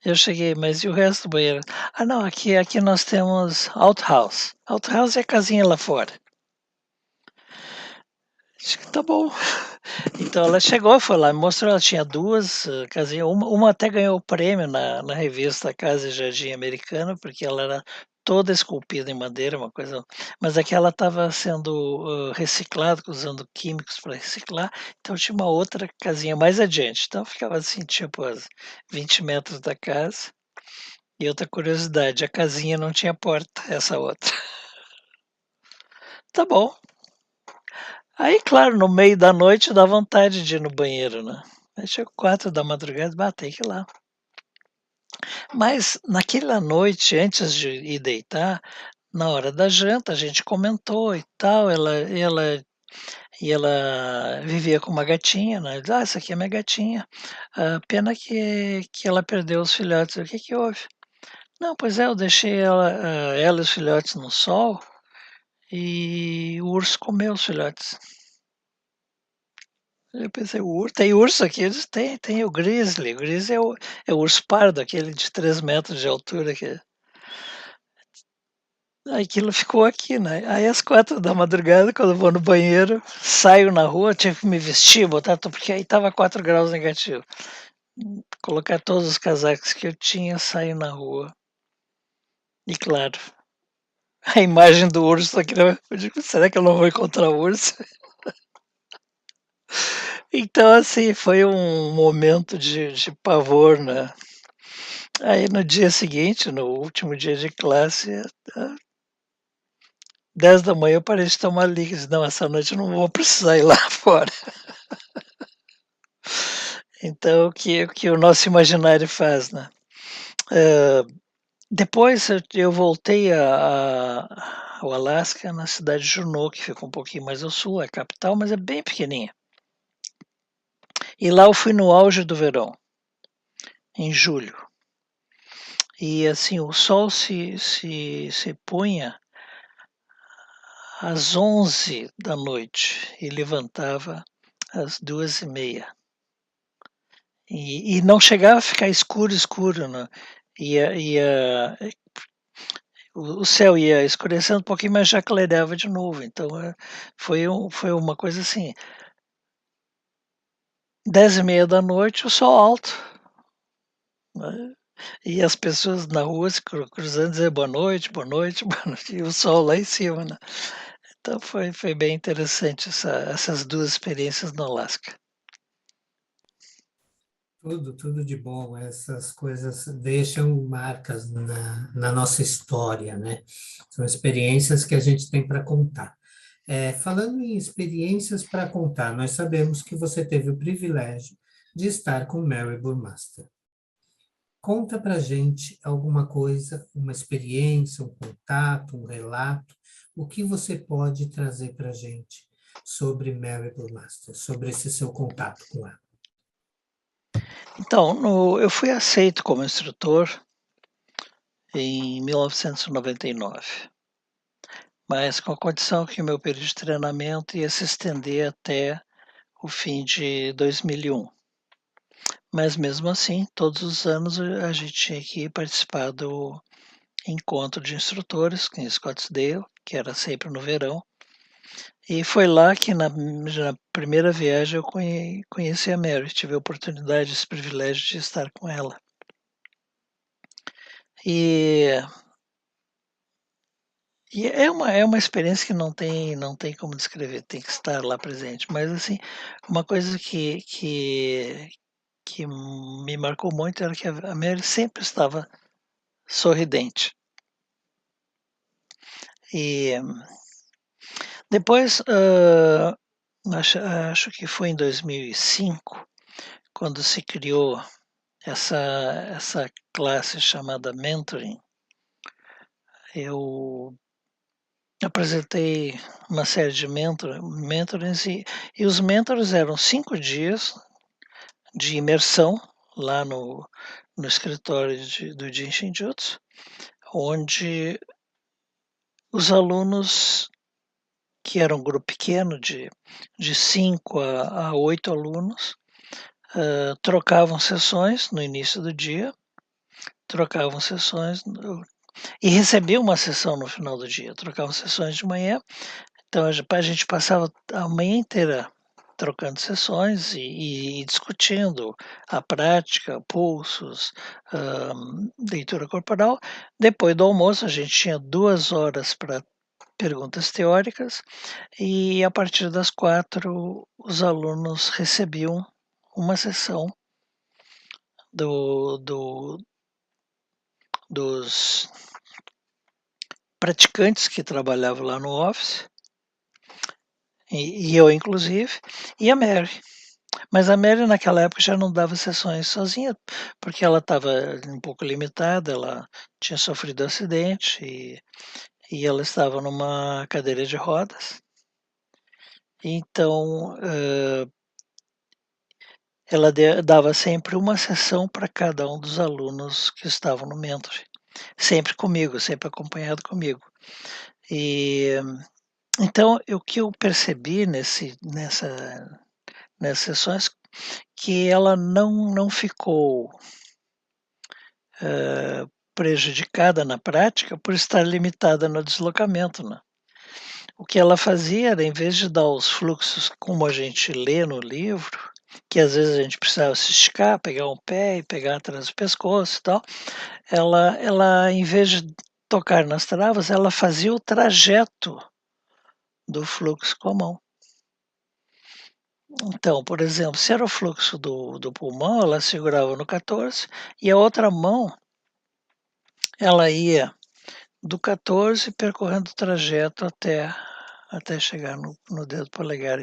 Eu cheguei: "Mas e o resto do banheiro?". "Ah, não, aqui nós temos outhouse". Outhouse é a casinha lá fora. Acho que tá bom. Então ela chegou, foi lá, me mostrou. Ela tinha 2 casinhas, uma até ganhou o prêmio na revista Casa e Jardim Americana, porque ela era toda esculpida em madeira, uma coisa, mas aquela estava sendo, reciclada, usando químicos para reciclar, então tinha uma outra casinha mais adiante. Então ficava assim, tipo, a 20 metros da casa. E outra curiosidade, a casinha não tinha porta, essa outra. Tá bom. Aí, claro, no meio da noite dá vontade de ir no banheiro, né? Aí chegou 4 da madrugada, batei que lá. Mas naquela noite, antes de ir deitar, na hora da janta, a gente comentou e tal. Ela vivia com uma gatinha, né? Diz: "Ah, essa aqui é minha gatinha. Ah, pena que ela perdeu os filhotes". O que que houve? Não, pois é, eu deixei ela e os filhotes no sol e o urso comeu os filhotes. Eu pensei: Tem urso aqui?". Eu disse: Tem o grizzly. O grizzly é o urso pardo, aquele de 3 metros de altura que". Aquilo ficou aqui, né. Aí às 4 da madrugada, quando eu vou no banheiro, saio na rua, tive que me vestir, botar tudo, porque aí estava 4 graus negativo. Colocar todos os casacos que eu tinha, sair na rua. E claro, a imagem do urso aqui, né, eu digo: "Será que eu não vou encontrar o urso?". Então, assim, foi um momento de pavor, né. Aí no dia seguinte, no último dia de classe, 10 da manhã eu parei de tomar líquidos. "Não, essa noite eu não vou precisar ir lá fora". Então o que o nosso imaginário faz, né. Hã, Depois eu voltei ao Alasca, na cidade de Juneau, que fica um pouquinho mais ao sul, é a capital, mas é bem pequenininha. E lá eu fui no auge do verão, em julho. E, assim, o sol se punha às 11 da noite e levantava às 2h30. E não chegava a ficar escuro, escuro, né. Ia o céu ia escurecendo um pouquinho, mas já clareava de novo. Então, foi uma coisa assim, 10h30 da noite, o sol alto, né, e as pessoas na rua se cruzando, dizer boa noite, boa noite, boa noite, e o sol lá em cima, né. Então foi bem interessante essas 2 experiências no Alasca. Tudo de bom. Essas coisas deixam marcas na nossa história, né? São experiências que a gente tem para contar. Falando em experiências para contar, nós sabemos que você teve o privilégio de estar com Mary Burmaster. Conta para gente alguma coisa, uma experiência, um contato, um relato, o que você pode trazer para gente sobre Mary Burmaster, sobre esse seu contato com ela. Então, eu fui aceito como instrutor em 1999, mas com a condição que o meu período de treinamento ia se estender até o fim de 2001. Mas mesmo assim, todos os anos a gente tinha que participar do encontro de instrutores em Scottsdale, que era sempre no verão, E foi lá que na primeira viagem eu conheci a Mary, tive a oportunidade, esse privilégio de estar com ela. E, e é uma experiência que não tem como descrever, tem que estar lá presente. Mas assim, uma coisa que me marcou muito era que a Mary sempre estava sorridente. E depois, acho que foi em 2005, quando se criou essa classe chamada mentoring. Eu apresentei uma série de mentorings e os mentors eram 5 dias de imersão lá no escritório do Jin Shinjutsu, onde os alunos, que era um grupo pequeno de 5 a 8 alunos, trocavam sessões no início do dia, trocavam sessões e recebiam uma sessão no final do dia, trocavam sessões de manhã. Então a gente passava a manhã inteira trocando sessões e discutindo a prática, pulsos, leitura corporal. Depois do almoço, a gente tinha 2 horas para perguntas teóricas e a partir das 4 os alunos recebiam uma sessão dos praticantes que trabalhavam lá no office, e eu inclusive, e a Mary. Mas a Mary naquela época já não dava sessões sozinha, porque ela estava um pouco limitada, ela tinha sofrido acidente e ela estava numa cadeira de rodas. Então, ela dava sempre uma sessão para cada um dos alunos que estavam no mentor, sempre comigo, sempre acompanhado comigo. E então, o que eu percebi nessas sessões, que ela não ficou prejudicada na prática por estar limitada no deslocamento, né? O que ela fazia era, em vez de dar os fluxos como a gente lê no livro, que às vezes a gente precisava se esticar, pegar um pé e pegar atrás do pescoço e tal, ela em vez de tocar nas travas, ela fazia o trajeto do fluxo com a mão. Então, por exemplo, se era o fluxo do pulmão, ela segurava no 14 e a outra mão ela ia do 14 percorrendo o trajeto até chegar no dedo polegar.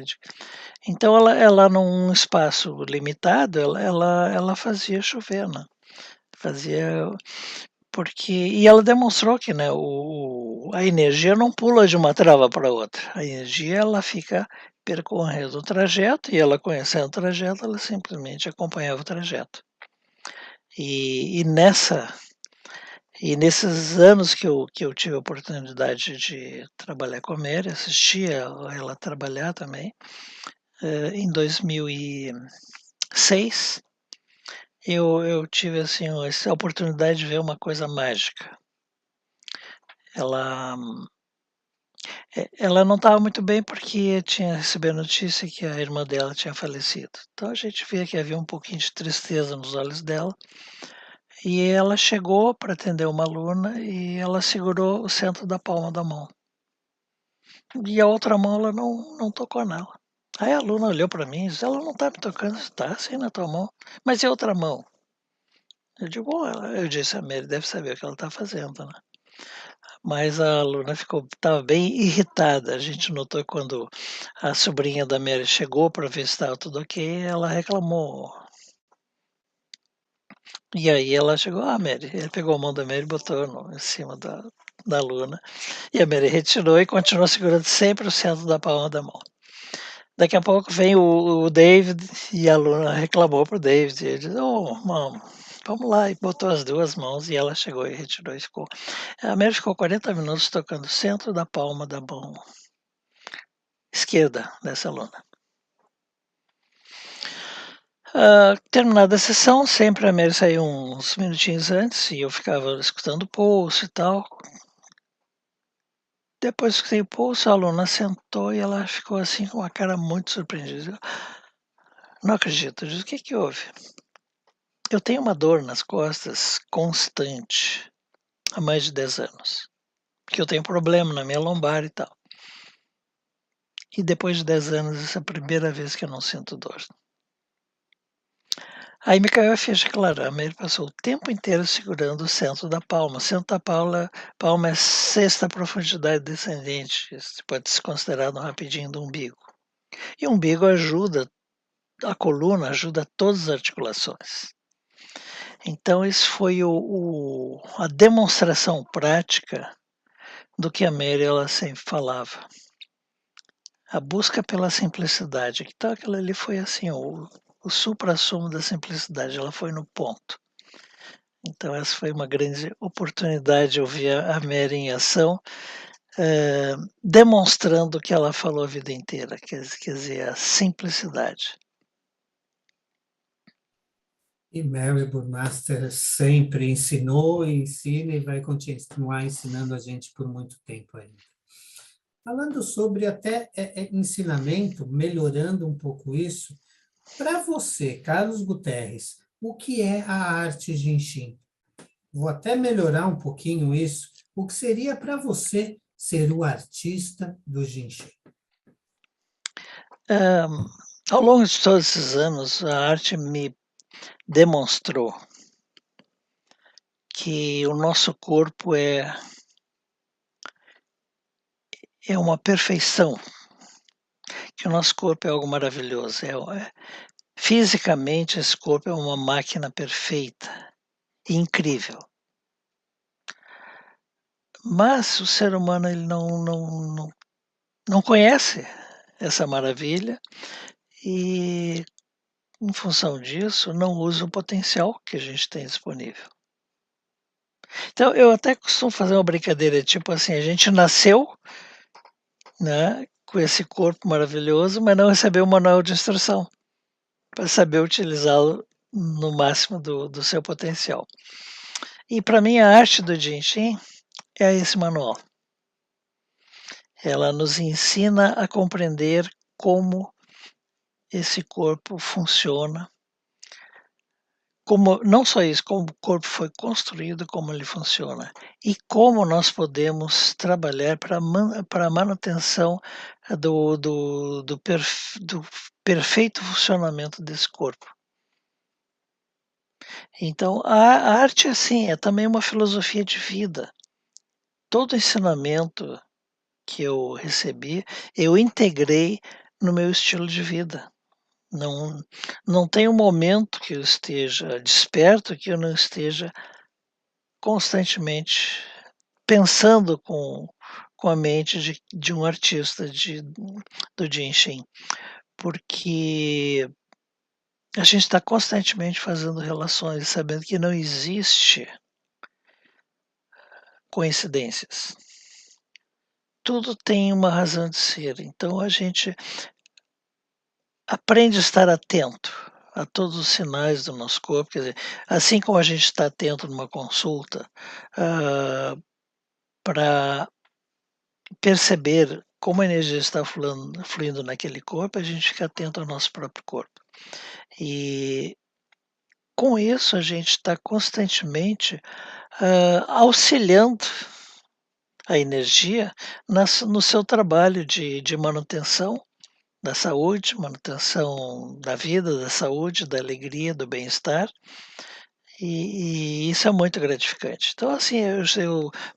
Então, ela num espaço limitado, ela fazia chover, né? Fazia e ela demonstrou que, né, a energia não pula de uma trava para outra. A energia ela fica percorrendo o trajeto e ela conhecendo o trajeto, ela simplesmente acompanhava o trajeto. E nesses anos que eu tive a oportunidade de trabalhar com a Mary, assistir ela trabalhar também, em 2006, eu tive assim, essa oportunidade de ver uma coisa mágica. Ela não estava muito bem porque tinha recebido a notícia que a irmã dela tinha falecido. Então a gente via que havia um pouquinho de tristeza nos olhos dela. E ela chegou para atender uma aluna e ela segurou o centro da palma da mão. E a outra mão ela não tocou nela. Aí a aluna olhou para mim e disse: ela não está me tocando, está assim na tua mão. Mas e a outra mão? Eu digo: bom, eu disse a Mary, deve saber o que ela está fazendo, né? Mas a aluna estava bem irritada. A gente notou quando a sobrinha da Mary chegou para ver se estava tudo ok, ela reclamou. E aí ela chegou, Mary, ele pegou a mão da Mary e botou em cima da aluna. E a Mary retirou e continuou segurando sempre o centro da palma da mão. Daqui a pouco vem o David e a aluna reclamou para o David. E ele disse, mano, vamos lá. E botou as 2 mãos e ela chegou e retirou e ficou. A Mary ficou 40 minutos tocando o centro da palma da mão esquerda dessa aluna. Terminada a sessão, sempre a Mary saiu uns minutinhos antes e eu ficava escutando o pulso e tal. depois que dei o pulso, a aluna sentou e ela ficou assim com uma cara muito surpreendida. Não acredito. Eu disse, o que que houve? Eu tenho uma dor nas costas constante há mais de 10 anos. Porque eu tenho problema na minha lombar e tal. E depois de 10 anos, essa é a primeira vez que eu não sinto dor. Aí me caiu a ficha, claro, a Mary passou o tempo inteiro segurando o centro da palma. O centro da palma é sexta profundidade descendente, isso pode ser considerado um rapidinho do umbigo. E o umbigo ajuda, a coluna ajuda todas as articulações. Então, isso foi a demonstração prática do que a Mary ela sempre falava. A busca pela simplicidade. Então, aquilo ali foi assim, o suprassumo da simplicidade, ela foi no ponto. Então, essa foi uma grande oportunidade de ouvir a Mary em ação, demonstrando o que ela falou a vida inteira, quer dizer, a simplicidade. E Mary Burmaster sempre ensinou e ensina e vai continuar ensinando a gente por muito tempo ainda. Falando sobre até ensinamento, melhorando um pouco isso, para você, Carlos Guterres, o que é a arte Jinshin? Vou até melhorar um pouquinho isso. O que seria para você ser o artista do Jinshin? Ao longo de todos esses anos, a arte me demonstrou que o nosso corpo é uma perfeição, que o nosso corpo é algo maravilhoso. Fisicamente, esse corpo é uma máquina perfeita, incrível. Mas o ser humano ele não conhece essa maravilha e, em função disso, não usa o potencial que a gente tem disponível. Então, eu até costumo fazer uma brincadeira, tipo assim, a gente nasceu, né, com esse corpo maravilhoso, mas não recebeu o manual de instrução para saber utilizá-lo no máximo do seu potencial. E para mim a arte do Jinshin é esse manual. Ela nos ensina a compreender como esse corpo funciona, como não só isso, como o corpo foi construído, como ele funciona e como nós podemos trabalhar para a manutenção do perfeito funcionamento desse corpo. Então, a arte, assim, é também uma filosofia de vida. Todo ensinamento que eu recebi, eu integrei no meu estilo de vida. Não tem um momento que eu esteja desperto que eu não esteja constantemente pensando com a mente de um artista do Jinshin, porque a gente está constantemente fazendo relações, sabendo que não existe coincidências. Tudo tem uma razão de ser, então a gente aprende a estar atento a todos os sinais do nosso corpo, quer dizer, assim como a gente está atento numa consulta, para perceber como a energia está fluindo naquele corpo, a gente fica atento ao nosso próprio corpo. E com isso a gente está constantemente auxiliando a energia no seu trabalho de manutenção da saúde, manutenção da vida, da saúde, da alegria, do bem-estar, e isso é muito gratificante. Então, assim,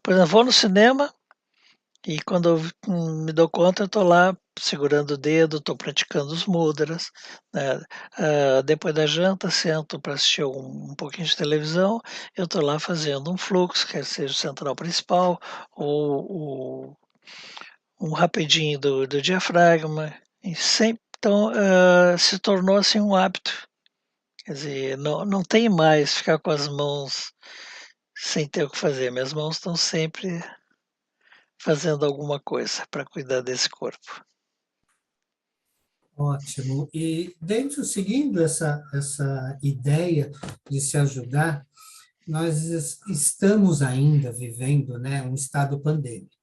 por exemplo, vou no cinema e quando eu me dou conta, eu estou lá segurando o dedo, estou praticando os mudras, né? Depois da janta, sento para assistir um pouquinho de televisão, eu estou lá fazendo um fluxo, quer seja o central principal ou um rapidinho do diafragma, e sempre, então se tornou assim um hábito. Quer dizer, não tem mais ficar com as mãos sem ter o que fazer. Minhas mãos estão sempre fazendo alguma coisa para cuidar desse corpo. Ótimo. E dentro, seguindo essa ideia de se ajudar, nós estamos ainda vivendo, né, um estado pandêmico.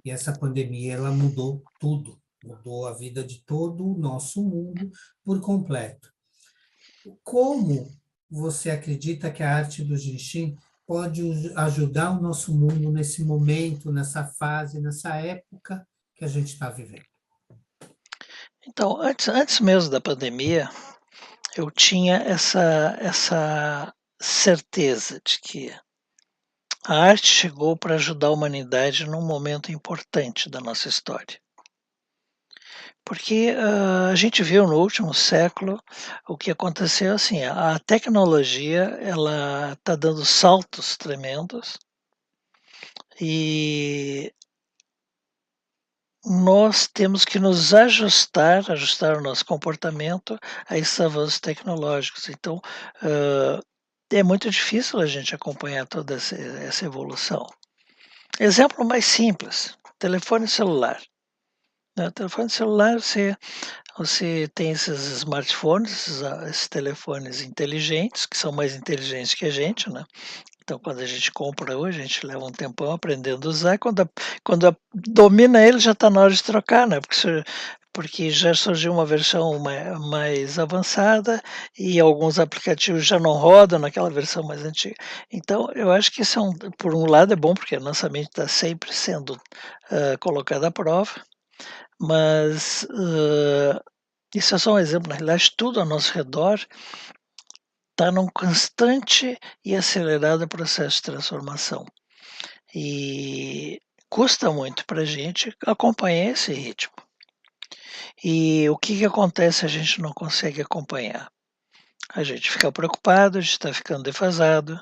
E essa pandemia, ela mudou tudo, mudou a vida de todo o nosso mundo por completo. Como você acredita que a arte do Jinshin pode ajudar o nosso mundo nesse momento, nessa fase, nessa época que a gente está vivendo? Então, antes mesmo da pandemia, eu tinha essa certeza de que a arte chegou para ajudar a humanidade num momento importante da nossa história. Porque a gente viu no último século o que aconteceu assim, a tecnologia ela está dando saltos tremendos e nós temos que nos ajustar o nosso comportamento a esses avanços tecnológicos. Então, é muito difícil a gente acompanhar toda essa evolução. Exemplo mais simples: telefone celular. Né? Telefone celular, você tem esses smartphones, esses telefones inteligentes, que são mais inteligentes que a gente, né? Então, quando a gente compra hoje, a gente leva um tempão aprendendo a usar, domina ele, já está na hora de trocar, né? Porque já surgiu uma versão mais avançada e alguns aplicativos já não rodam naquela versão mais antiga. Então, eu acho que isso por um lado é bom, porque a nossa mente está sempre sendo colocada à prova, mas isso é só um exemplo. Na realidade, tudo ao nosso redor está num constante e acelerado processo de transformação. E custa muito para a gente acompanhar esse ritmo. E o que acontece se a gente não consegue acompanhar? A gente fica preocupado, a gente está ficando defasado,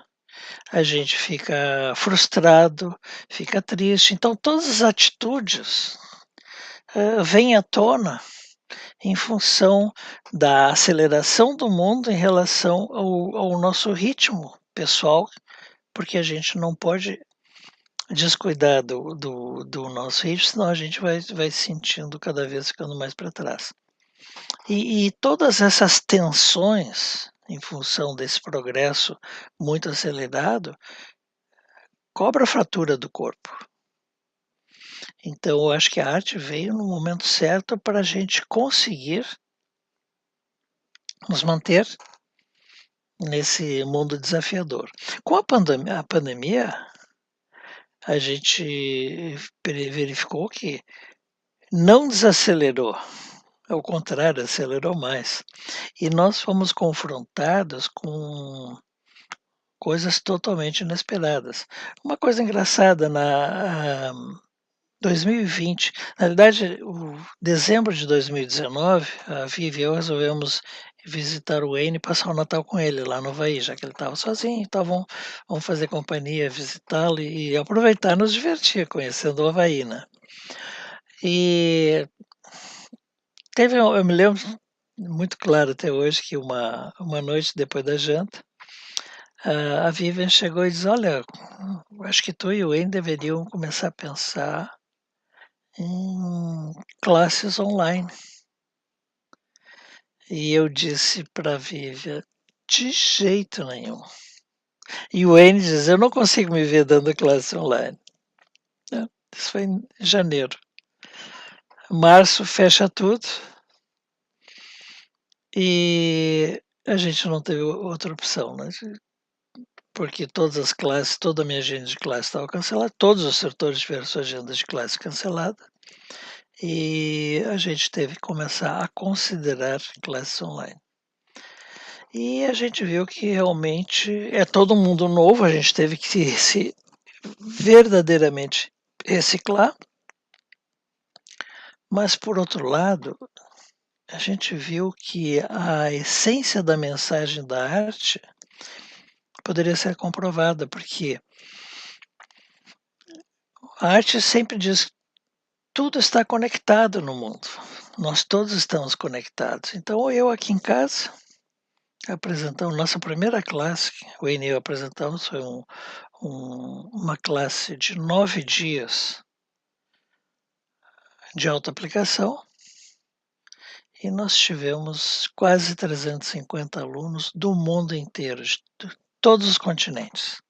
a gente fica frustrado, fica triste. Então, todas as atitudes vêm à tona em função da aceleração do mundo em relação ao nosso ritmo pessoal, porque a gente não pode descuidar do nosso ritmo, senão a gente vai se sentindo cada vez ficando mais para trás. E todas essas tensões, em função desse progresso muito acelerado, cobra a fratura do corpo. Então, eu acho que a arte veio no momento certo para a gente conseguir nos manter nesse mundo desafiador. Com a pandemia, a gente verificou que não desacelerou, ao contrário, acelerou mais. E nós fomos confrontados com coisas totalmente inesperadas. Uma coisa engraçada, na 2020, na verdade, o dezembro de 2019, a Vivi e eu resolvemos visitar o Wayne e passar o Natal com ele lá no Havaí, já que ele estava sozinho, então vamos fazer companhia, visitá-lo e aproveitar, nos divertir conhecendo o Havaí, né? E eu me lembro muito claro até hoje que uma noite depois da janta, a Vivian chegou e disse: Olha, acho que tu e o Wayne deveriam começar a pensar em classes online. E eu disse para a Vivian: de jeito nenhum. E o Wayne diz: Eu não consigo me ver dando classe online. Isso foi em janeiro. Março fecha tudo e a gente não teve outra opção, né? Porque todas as classes, toda a minha agenda de classe estava cancelada, todos os setores tiveram sua agenda de classe cancelada, e a gente teve que começar a considerar classes online. E a gente viu que realmente é todo mundo novo, a gente teve que se verdadeiramente reciclar, mas por outro lado, a gente viu que a essência da mensagem da arte poderia ser comprovada, porque a arte sempre diz que tudo está conectado no mundo. Nós todos estamos conectados. Então, eu aqui em casa, apresentamos nossa primeira classe, o Wayne e eu apresentamos, foi uma classe de 9 dias de autoaplicação, e nós tivemos quase 350 alunos do mundo inteiro, de todos os continentes.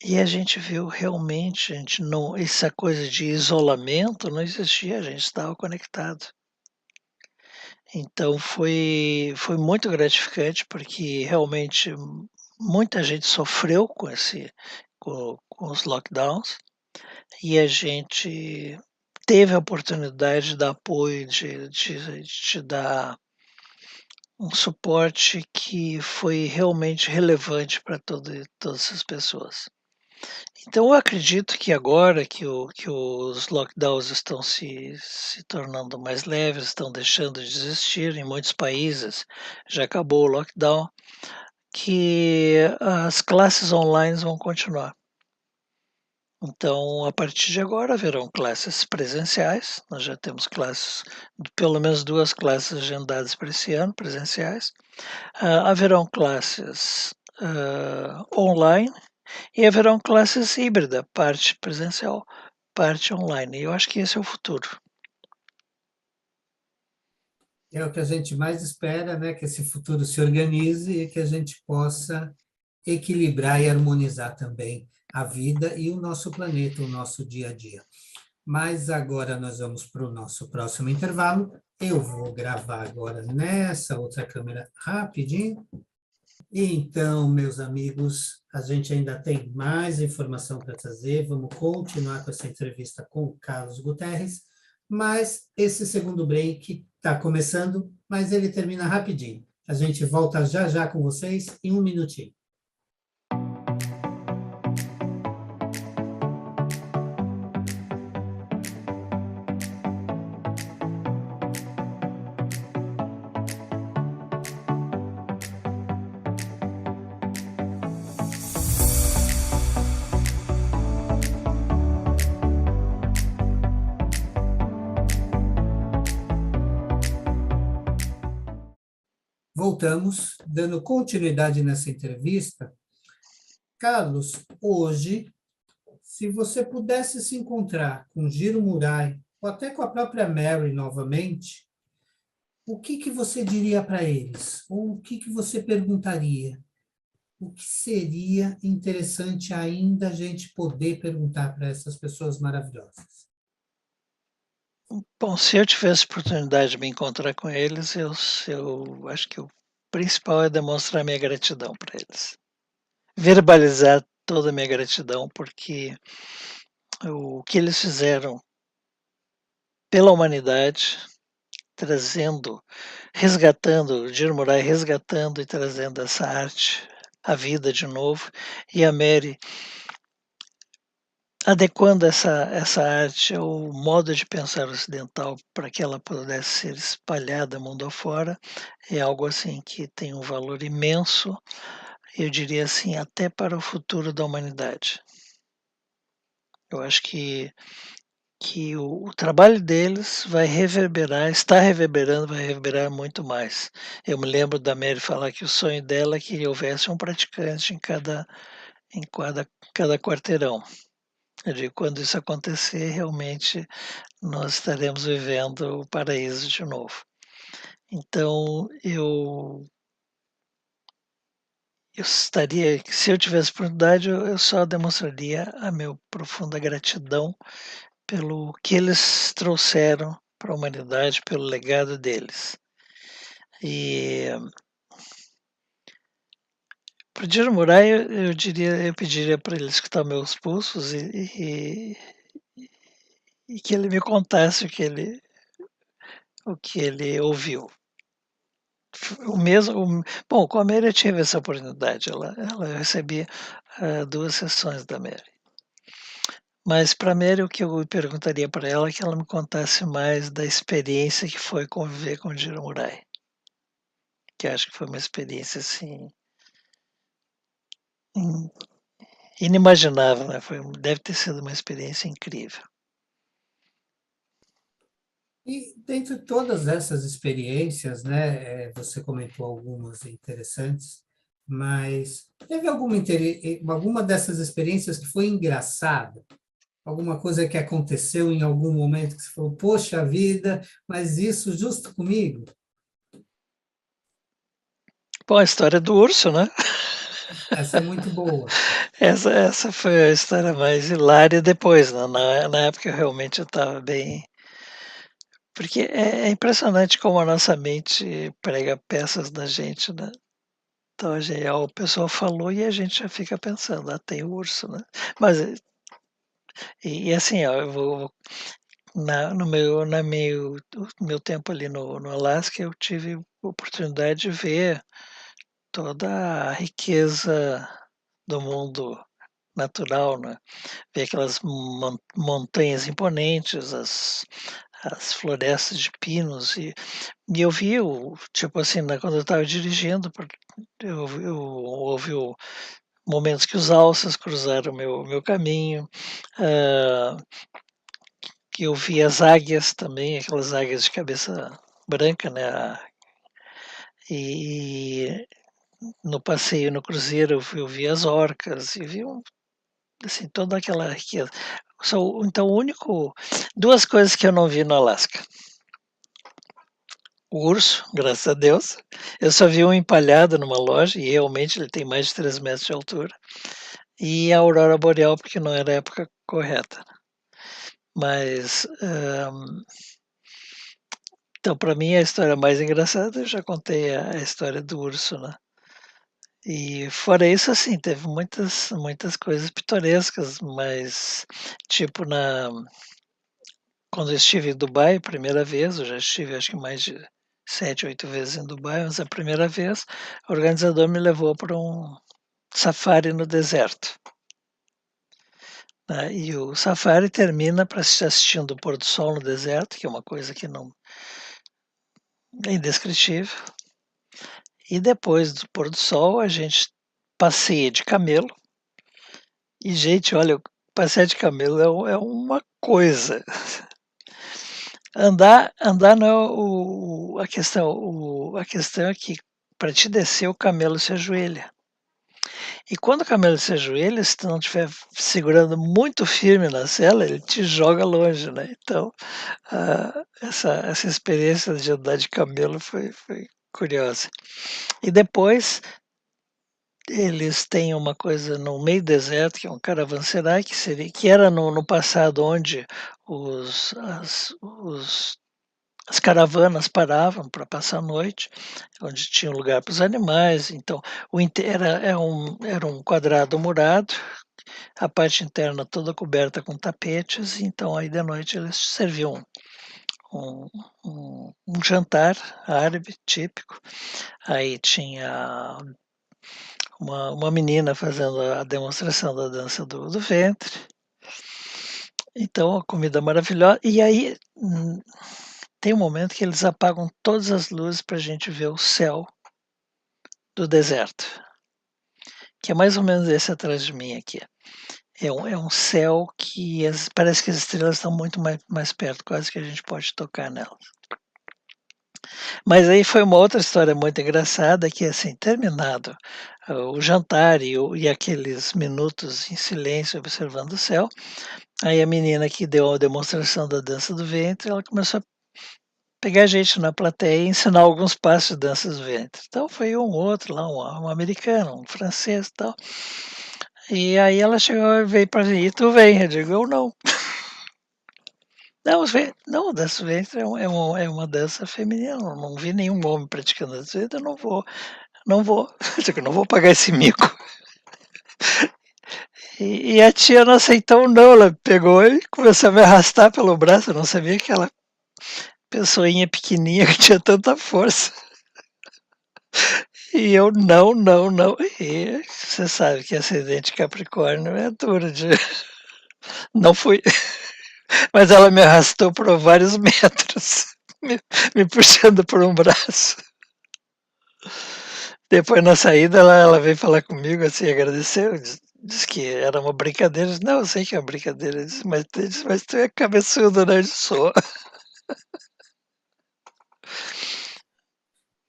E a gente viu realmente, a gente não, essa coisa de isolamento não existia, a gente estava conectado. Então foi muito gratificante, porque realmente muita gente sofreu com os lockdowns, e a gente teve a oportunidade de dar apoio, de dar um suporte que foi realmente relevante para todas essas pessoas. Então eu acredito que agora que os lockdowns estão se tornando mais leves, estão deixando de existir em muitos países, já acabou o lockdown, que as classes online vão continuar. Então, a partir de agora haverão classes presenciais, nós já temos classes, pelo menos 2 classes agendadas para esse ano, presenciais. Haverão classes online e haverão classes híbrida, parte presencial, parte online. E eu acho que esse é o futuro. É o que a gente mais espera, né? Que esse futuro se organize e que a gente possa equilibrar e harmonizar também a vida e o nosso planeta, o nosso dia a dia. Mas agora nós vamos para o nosso próximo intervalo. Eu vou gravar agora nessa outra câmera rapidinho. Então, meus amigos, a gente ainda tem mais informação para trazer. Vamos continuar com essa entrevista com o Carlos Guterres, mas esse segundo break está começando, mas ele termina rapidinho. A gente volta já já com vocês em um minutinho. Voltamos, dando continuidade nessa entrevista. Carlos, hoje, se você pudesse se encontrar com Giro Murai, ou até com a própria Mary novamente, o que você diria para eles? Ou o que você perguntaria? O que seria interessante ainda a gente poder perguntar para essas pessoas maravilhosas? Bom, se eu tivesse oportunidade de me encontrar com eles, eu acho que o principal é demonstrar minha gratidão para eles. Verbalizar toda a minha gratidão, porque o que eles fizeram pela humanidade, resgatando, o Giro Morai resgatando e trazendo essa arte à vida de novo, e a Mary adequando essa arte ao modo de pensar ocidental para que ela pudesse ser espalhada mundo afora, é algo assim que tem um valor imenso, eu diria assim, até para o futuro da humanidade. Eu acho que o trabalho deles vai reverberar, está reverberando, vai reverberar muito mais. Eu me lembro da Mary falar que o sonho dela é que houvesse um praticante em cada quarteirão. Eu digo, quando isso acontecer, realmente nós estaremos vivendo o paraíso de novo. Então, eu estaria, se eu tivesse oportunidade, eu só demonstraria a minha profunda gratidão pelo que eles trouxeram para a humanidade, pelo legado deles. E para o Dino Murai, eu pediria para ele escutar meus pulsos e que ele me contasse o que ele ouviu. O mesmo, bom, com a Mary eu tive essa oportunidade, ela recebia 2 sessões da Mary. Mas para a Mary o que eu perguntaria para ela é que ela me contasse mais da experiência que foi conviver com o Jiro Murai, que acho que foi uma experiência assim inimaginável, né? Deve ter sido uma experiência incrível. E dentre todas essas experiências, né, você comentou algumas interessantes, mas teve alguma dessas experiências que foi engraçada? Alguma coisa que aconteceu em algum momento que você falou, poxa vida, mas isso justo comigo? Bom, a história do urso, né? Essa é muito boa. Essa foi a história mais hilária depois, né? Na época realmente eu estava bem. Porque é impressionante como a nossa mente prega peças na gente, né? Então o pessoal falou e a gente já fica pensando, ah, tem o urso, né? Mas, e assim, ó, eu vou, no meu tempo ali no Alasca, eu tive oportunidade de ver toda a riqueza do mundo natural, né? Ver aquelas montanhas imponentes, as florestas de pinos, e eu vi, tipo assim, né, quando eu estava dirigindo, eu ouvi momentos que os alces cruzaram meu caminho, ah, que eu vi as águias também, aquelas águias de cabeça branca, né? E no passeio no cruzeiro eu vi as orcas e vi assim, toda aquela riqueza. Então, duas coisas que eu não vi no Alasca. O urso, graças a Deus. Eu só vi um empalhado numa loja e realmente ele tem mais de 3 metros de altura. E a aurora boreal, porque não era a época correta. Mas, então, para mim, a história mais engraçada, eu já contei a história do urso, né? E fora isso, assim, teve muitas coisas pitorescas, mas, tipo, quando eu estive em Dubai, primeira vez, eu já estive acho que mais de 7, 8 vezes em Dubai, mas a primeira vez, o organizador me levou para um safari no deserto. Né? E o safari termina para assistindo o pôr do sol no deserto, que é uma coisa que não é indescritível. E depois do pôr do sol, a gente passeia de camelo. E, gente, olha, passear de camelo é uma coisa. Andar não é a questão. A questão é que para te descer, o camelo se ajoelha. E quando o camelo se ajoelha, se tu não estiver segurando muito firme na sela, ele te joga longe, né? Então, essa experiência de andar de camelo foi curiosa. E depois, eles têm uma coisa no meio do deserto, que é um caravanserai, que era no passado onde as caravanas paravam para passar a noite, onde tinha lugar para os animais. Então, era um quadrado murado, a parte interna toda coberta com tapetes. Então, aí de noite eles serviam um, um jantar árabe típico. Aí tinha uma menina fazendo a demonstração da dança do ventre. Então, a comida maravilhosa. E aí tem um momento que eles apagam todas as luzes para a gente ver o céu do deserto, que é mais ou menos esse atrás de mim aqui. É um céu que parece que as estrelas estão muito mais perto, quase que a gente pode tocar nelas. Mas aí foi uma outra história muito engraçada, que assim, terminado o jantar e aqueles minutos em silêncio observando o céu, aí a menina que deu a demonstração da dança do ventre, ela começou a pegar gente na plateia e ensinar alguns passos de danças do ventre. Então foi um outro lá, um americano, um francês e tal. E aí ela chegou e veio para mim, e tu vem? Eu digo, eu não. Não, o dança do ventre é uma dança feminina, eu não vi nenhum homem praticando dança do ventre, eu não vou, não vou, eu digo, não vou pagar esse mico. E a tia não aceitou não, ela pegou e começou a me arrastar pelo braço, eu não sabia que aquela pessoinha pequenininha que tinha tanta força. E eu não, não, não. E você sabe que ascendente Capricórnio é duro de. Não fui. Mas ela me arrastou por vários metros, me puxando por um braço. Depois na saída ela veio falar comigo, assim, agradeceu, disse que era uma brincadeira. Eu disse, não, eu sei que é uma brincadeira. Mas tu é cabeçudo, né? Eu disse, sou.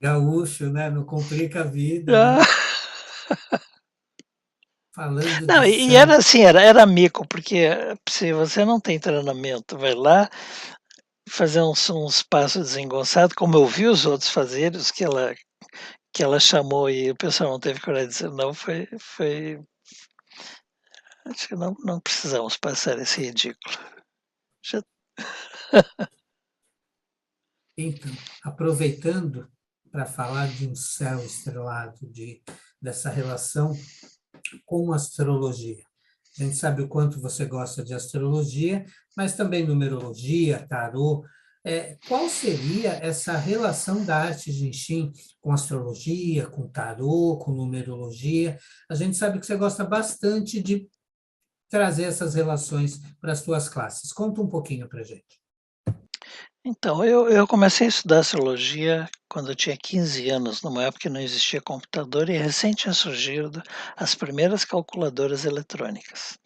Gaúcho, né? Não complica a vida, Ah, né? Falando de não, e era céu. assim, era mico, porque se você não tem treinamento, vai lá fazer uns passos desengonçados, como eu vi os outros fazerem, os que ela que ela chamou e o pessoal não teve coragem de dizer não, acho que não precisamos passar esse ridículo. Já Então, aproveitando para falar de um céu estrelado, dessa relação com astrologia. A gente sabe o quanto você gosta de astrologia, mas também numerologia, tarô. Qual seria essa relação da arte Jinshin com astrologia, com tarô, com numerologia? A gente sabe que você gosta bastante de trazer essas relações para as suas classes. Conta um pouquinho para a gente. Então, eu comecei a estudar astrologia quando eu tinha 15 anos, numa época que não existia computador e recém tinha surgido as primeiras calculadoras eletrônicas.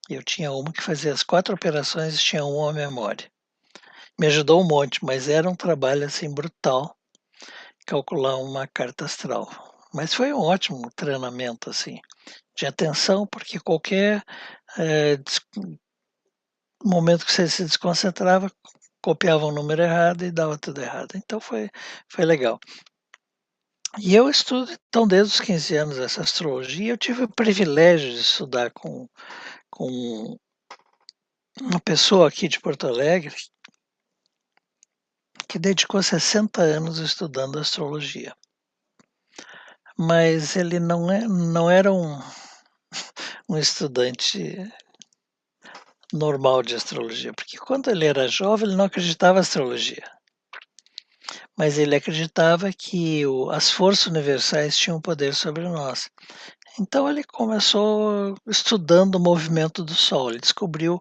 Eu tinha uma que fazia as 4 operações e tinha uma memória. Me ajudou um monte, mas era um trabalho assim brutal calcular uma carta astral. Mas foi um ótimo treinamento assim, de atenção, porque qualquer momento que você se desconcentrava, copiava um número errado e dava tudo errado. Então foi legal. E eu estudo, então, desde os 15 anos essa astrologia. Eu tive o privilégio de estudar com uma pessoa aqui de Porto Alegre que dedicou 60 anos estudando astrologia. Mas ele não era um estudante normal de astrologia, porque quando ele era jovem ele não acreditava em astrologia, mas ele acreditava que as forças universais tinham poder sobre nós. Então ele começou estudando o movimento do Sol. Ele descobriu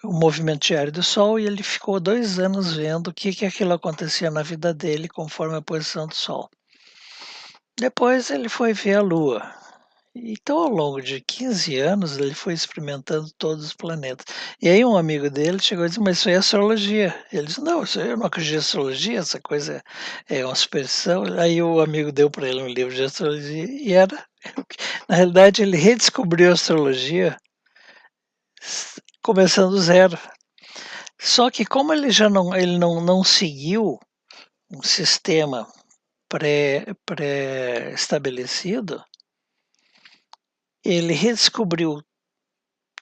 o movimento diário do Sol e ele ficou 2 anos vendo o que aquilo acontecia na vida dele conforme a posição do Sol. Depois ele foi ver a Lua. Então, ao longo de 15 anos, ele foi experimentando todos os planetas. E aí um amigo dele chegou e disse, mas isso aí é astrologia. Ele disse, não, isso aí eu não acredito em astrologia, essa coisa é uma superstição. Aí o amigo deu para ele um livro de astrologia e era... Na realidade, ele redescobriu a astrologia começando do zero. Só que como ele não seguiu um sistema pré-estabelecido, ele redescobriu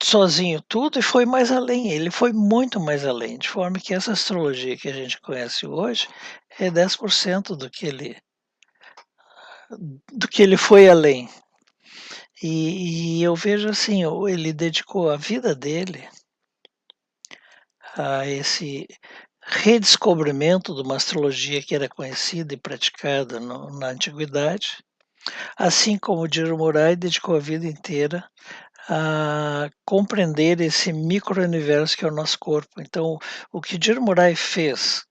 sozinho tudo e foi mais além. Ele foi muito mais além, de forma que essa astrologia que a gente conhece hoje é 10% do que ele foi além. E eu vejo assim, ele dedicou a vida dele a esse redescobrimento de uma astrologia que era conhecida e praticada na antiguidade, assim como Jiro Murai dedicou a vida inteira a compreender esse micro-universo que é o nosso corpo. Então, o que Jiro Murai fez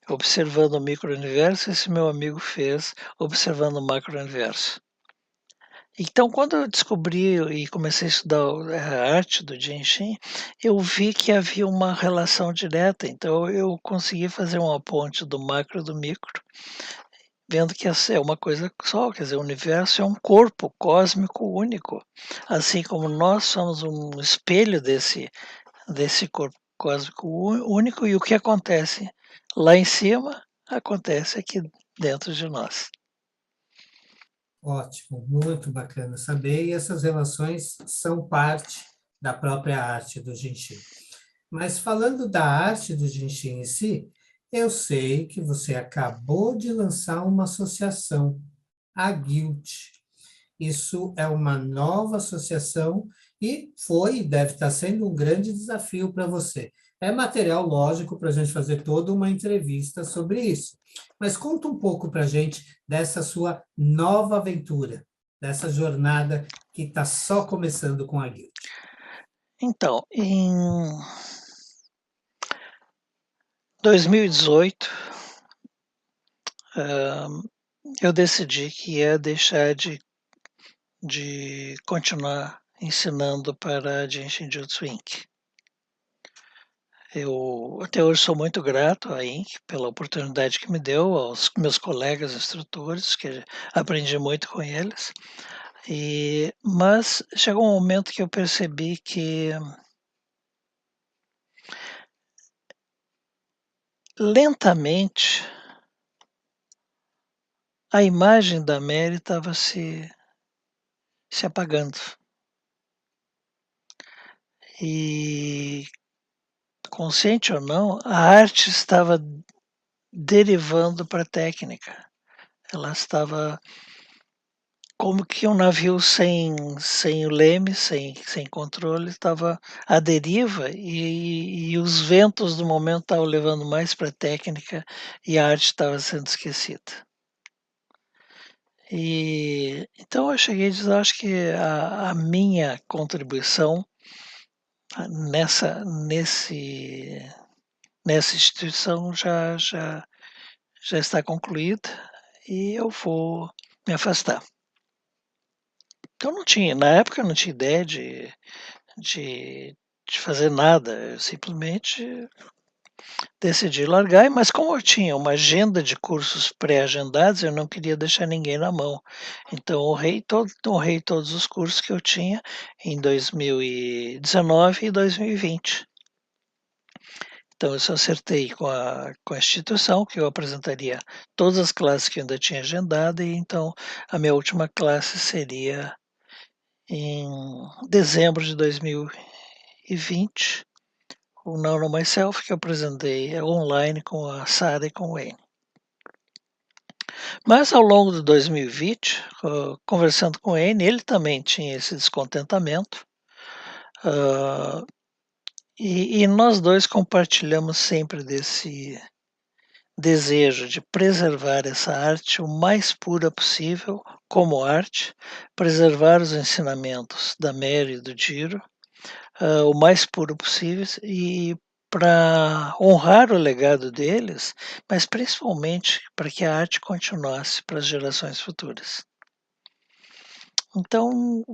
observando o micro-universo, esse meu amigo fez observando o macro-universo. Então, quando eu descobri e comecei a estudar a arte do Genshin, eu vi que havia uma relação direta. Então, eu consegui fazer uma ponte do macro e do micro, vendo que essa é uma coisa só, quer dizer, o universo é um corpo cósmico único, assim como nós somos um espelho desse corpo cósmico único, e o que acontece lá em cima acontece aqui dentro de nós. Ótimo, muito bacana saber, e essas relações são parte da própria arte do Jinshin. Mas falando da arte do Jinshin em si, eu sei que você acabou de lançar uma associação, a Guild. Isso é uma nova associação e deve estar sendo um grande desafio para você. É material lógico para a gente fazer toda uma entrevista sobre isso. Mas conta um pouco para a gente dessa sua nova aventura, dessa jornada que está só começando com a Guild. Então, em 2018, eu decidi que ia deixar de continuar ensinando para a Genshin Jutsu Inc. Eu até hoje sou muito grato à Inc. pela oportunidade que me deu, aos meus colegas instrutores, que aprendi muito com eles. Mas chegou um momento que eu percebi que lentamente a imagem da Mary estava se apagando. E, consciente ou não, a arte estava derivando para a técnica. Ela estava como que um navio sem o leme, sem controle, estava à deriva e os ventos do momento estavam levando mais para a técnica e a arte estava sendo esquecida. E então eu cheguei a dizer, acho que a minha contribuição nesse nessa instituição já está concluída e eu vou me afastar. Então não tinha, na época eu não tinha ideia de, de fazer nada, eu simplesmente decidi largar, mas como eu tinha uma agenda de cursos pré-agendados, eu não queria deixar ninguém na mão. Então honrei todos os cursos que eu tinha em 2019 e 2020. Então, eu só acertei com a instituição que eu apresentaria todas as classes que eu ainda tinha agendado, e então a minha última classe seria em dezembro de 2020, o Now Know Myself, que eu apresentei online com a Sara e com o Wayne. Mas ao longo de 2020, conversando com o Wayne, ele também tinha esse descontentamento, e nós dois compartilhamos sempre desse desejo de preservar essa arte o mais pura possível como arte, preservar os ensinamentos da Mary e do Giro, o mais puro possível e para honrar o legado deles, mas principalmente para que a arte continuasse para as gerações futuras. Então,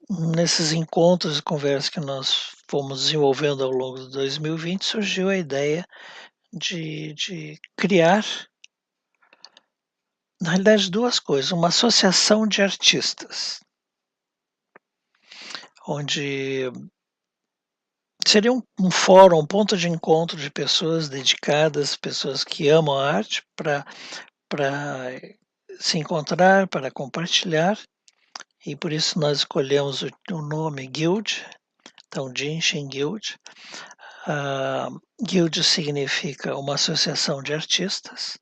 nesses encontros e conversas que nós fomos desenvolvendo ao longo de 2020, surgiu a ideia de criar, na realidade, duas coisas. Uma associação de artistas, onde seria um fórum, um ponto de encontro de pessoas dedicadas, pessoas que amam a arte, para se encontrar, para compartilhar, e por isso nós escolhemos o nome Guild, então Jinshin Guild. Guild significa uma associação de artistas,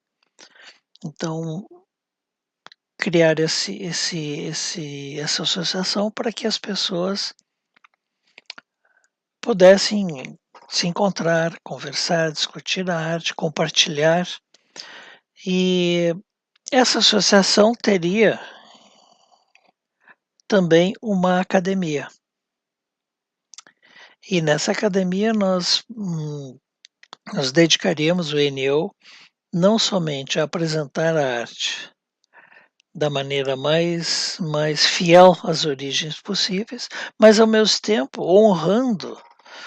então criar essa associação para que as pessoas pudessem se encontrar, conversar, discutir a arte, compartilhar. E essa associação teria também uma academia. E nessa academia nós dedicaríamos o NO não somente a apresentar a arte da maneira mais fiel às origens possíveis, mas ao mesmo tempo honrando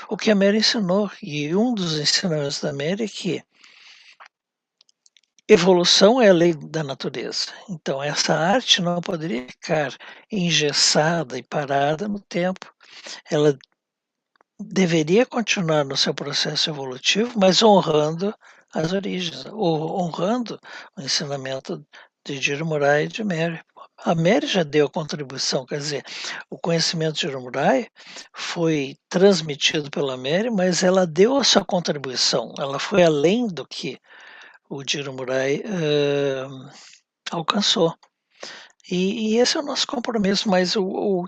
o que a Mary ensinou. E um dos ensinamentos da Mary é que evolução é a lei da natureza. Então, essa arte não poderia ficar engessada e parada no tempo. Ela deveria continuar no seu processo evolutivo, mas honrando as origens, ou honrando o ensinamento de Jiro Murai e de Mary. A Mary já deu a contribuição, quer dizer, o conhecimento de Jiro Murai foi transmitido pela Mary, mas ela deu a sua contribuição, ela foi além do que o Jiro Murai alcançou. E esse é o nosso compromisso, mas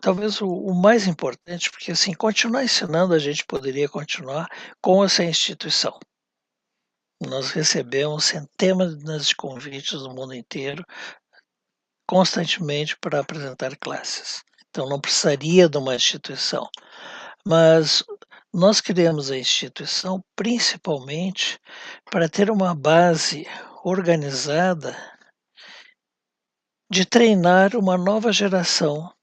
talvez o mais importante, porque assim, continuar ensinando, a gente poderia continuar com essa instituição. Nós recebemos centenas de convites do mundo inteiro, constantemente, para apresentar classes. Então não precisaria de uma instituição. Mas nós criamos a instituição principalmente para ter uma base organizada de treinar uma nova geração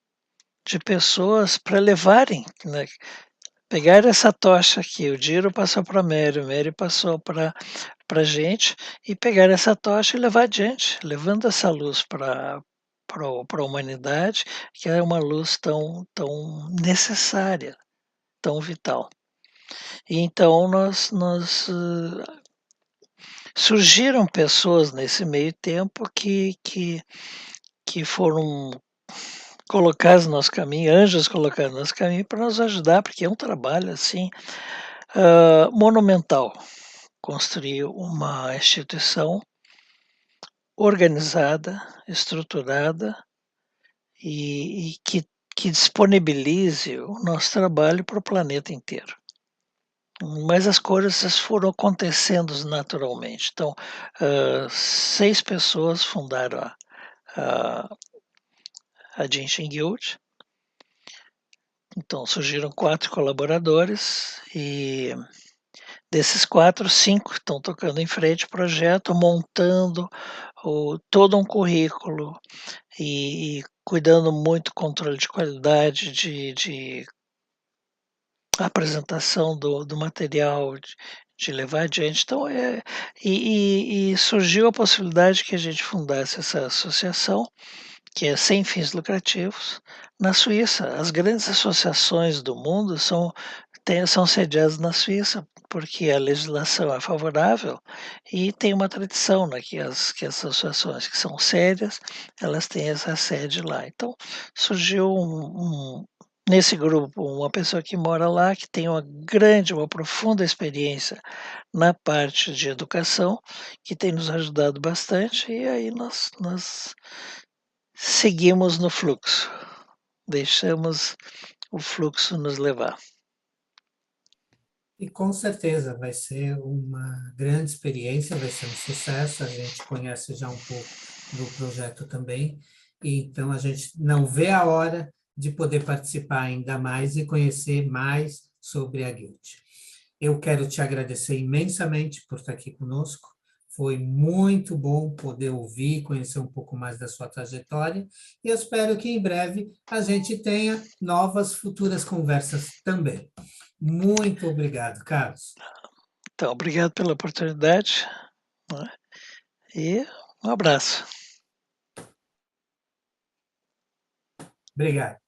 de pessoas para levarem, né, pegar essa tocha aqui, o Giro passou para a Mary passou para a gente, e pegar essa tocha e levar adiante, levando essa luz para a humanidade, que é uma luz tão necessária, tão vital. E então nós surgiram pessoas nesse meio tempo que foram colocados no nosso caminho, anjos colocados no nosso caminho para nos ajudar, porque é um trabalho assim monumental. Construir uma instituição organizada, estruturada e que disponibilize o nosso trabalho para o planeta inteiro. Mas as coisas foram acontecendo naturalmente. Então, 6 pessoas fundaram a Genshin Guild. Então, surgiram 4 colaboradores e desses 4, 5 estão tocando em frente o projeto, montando todo um currículo e cuidando muito do controle de qualidade, de apresentação do material, de levar adiante. Então, e surgiu a possibilidade que a gente fundasse essa associação, que é sem fins lucrativos, na Suíça. As grandes associações do mundo são sediadas na Suíça, porque a legislação é favorável e tem uma tradição, né, que as associações que são sérias, elas têm essa sede lá. Então, surgiu nesse grupo, uma pessoa que mora lá, que tem uma profunda experiência na parte de educação, que tem nos ajudado bastante, e aí nós seguimos no fluxo, deixamos o fluxo nos levar. E com certeza vai ser uma grande experiência, vai ser um sucesso. A gente conhece já um pouco do projeto também, e então a gente não vê a hora de poder participar ainda mais e conhecer mais sobre a Guild. Eu quero te agradecer imensamente por estar aqui conosco. Foi muito bom poder ouvir, conhecer um pouco mais da sua trajetória, e eu espero que em breve a gente tenha novas futuras conversas também. Muito obrigado, Carlos. Então, obrigado pela oportunidade, né, e um abraço. Obrigado.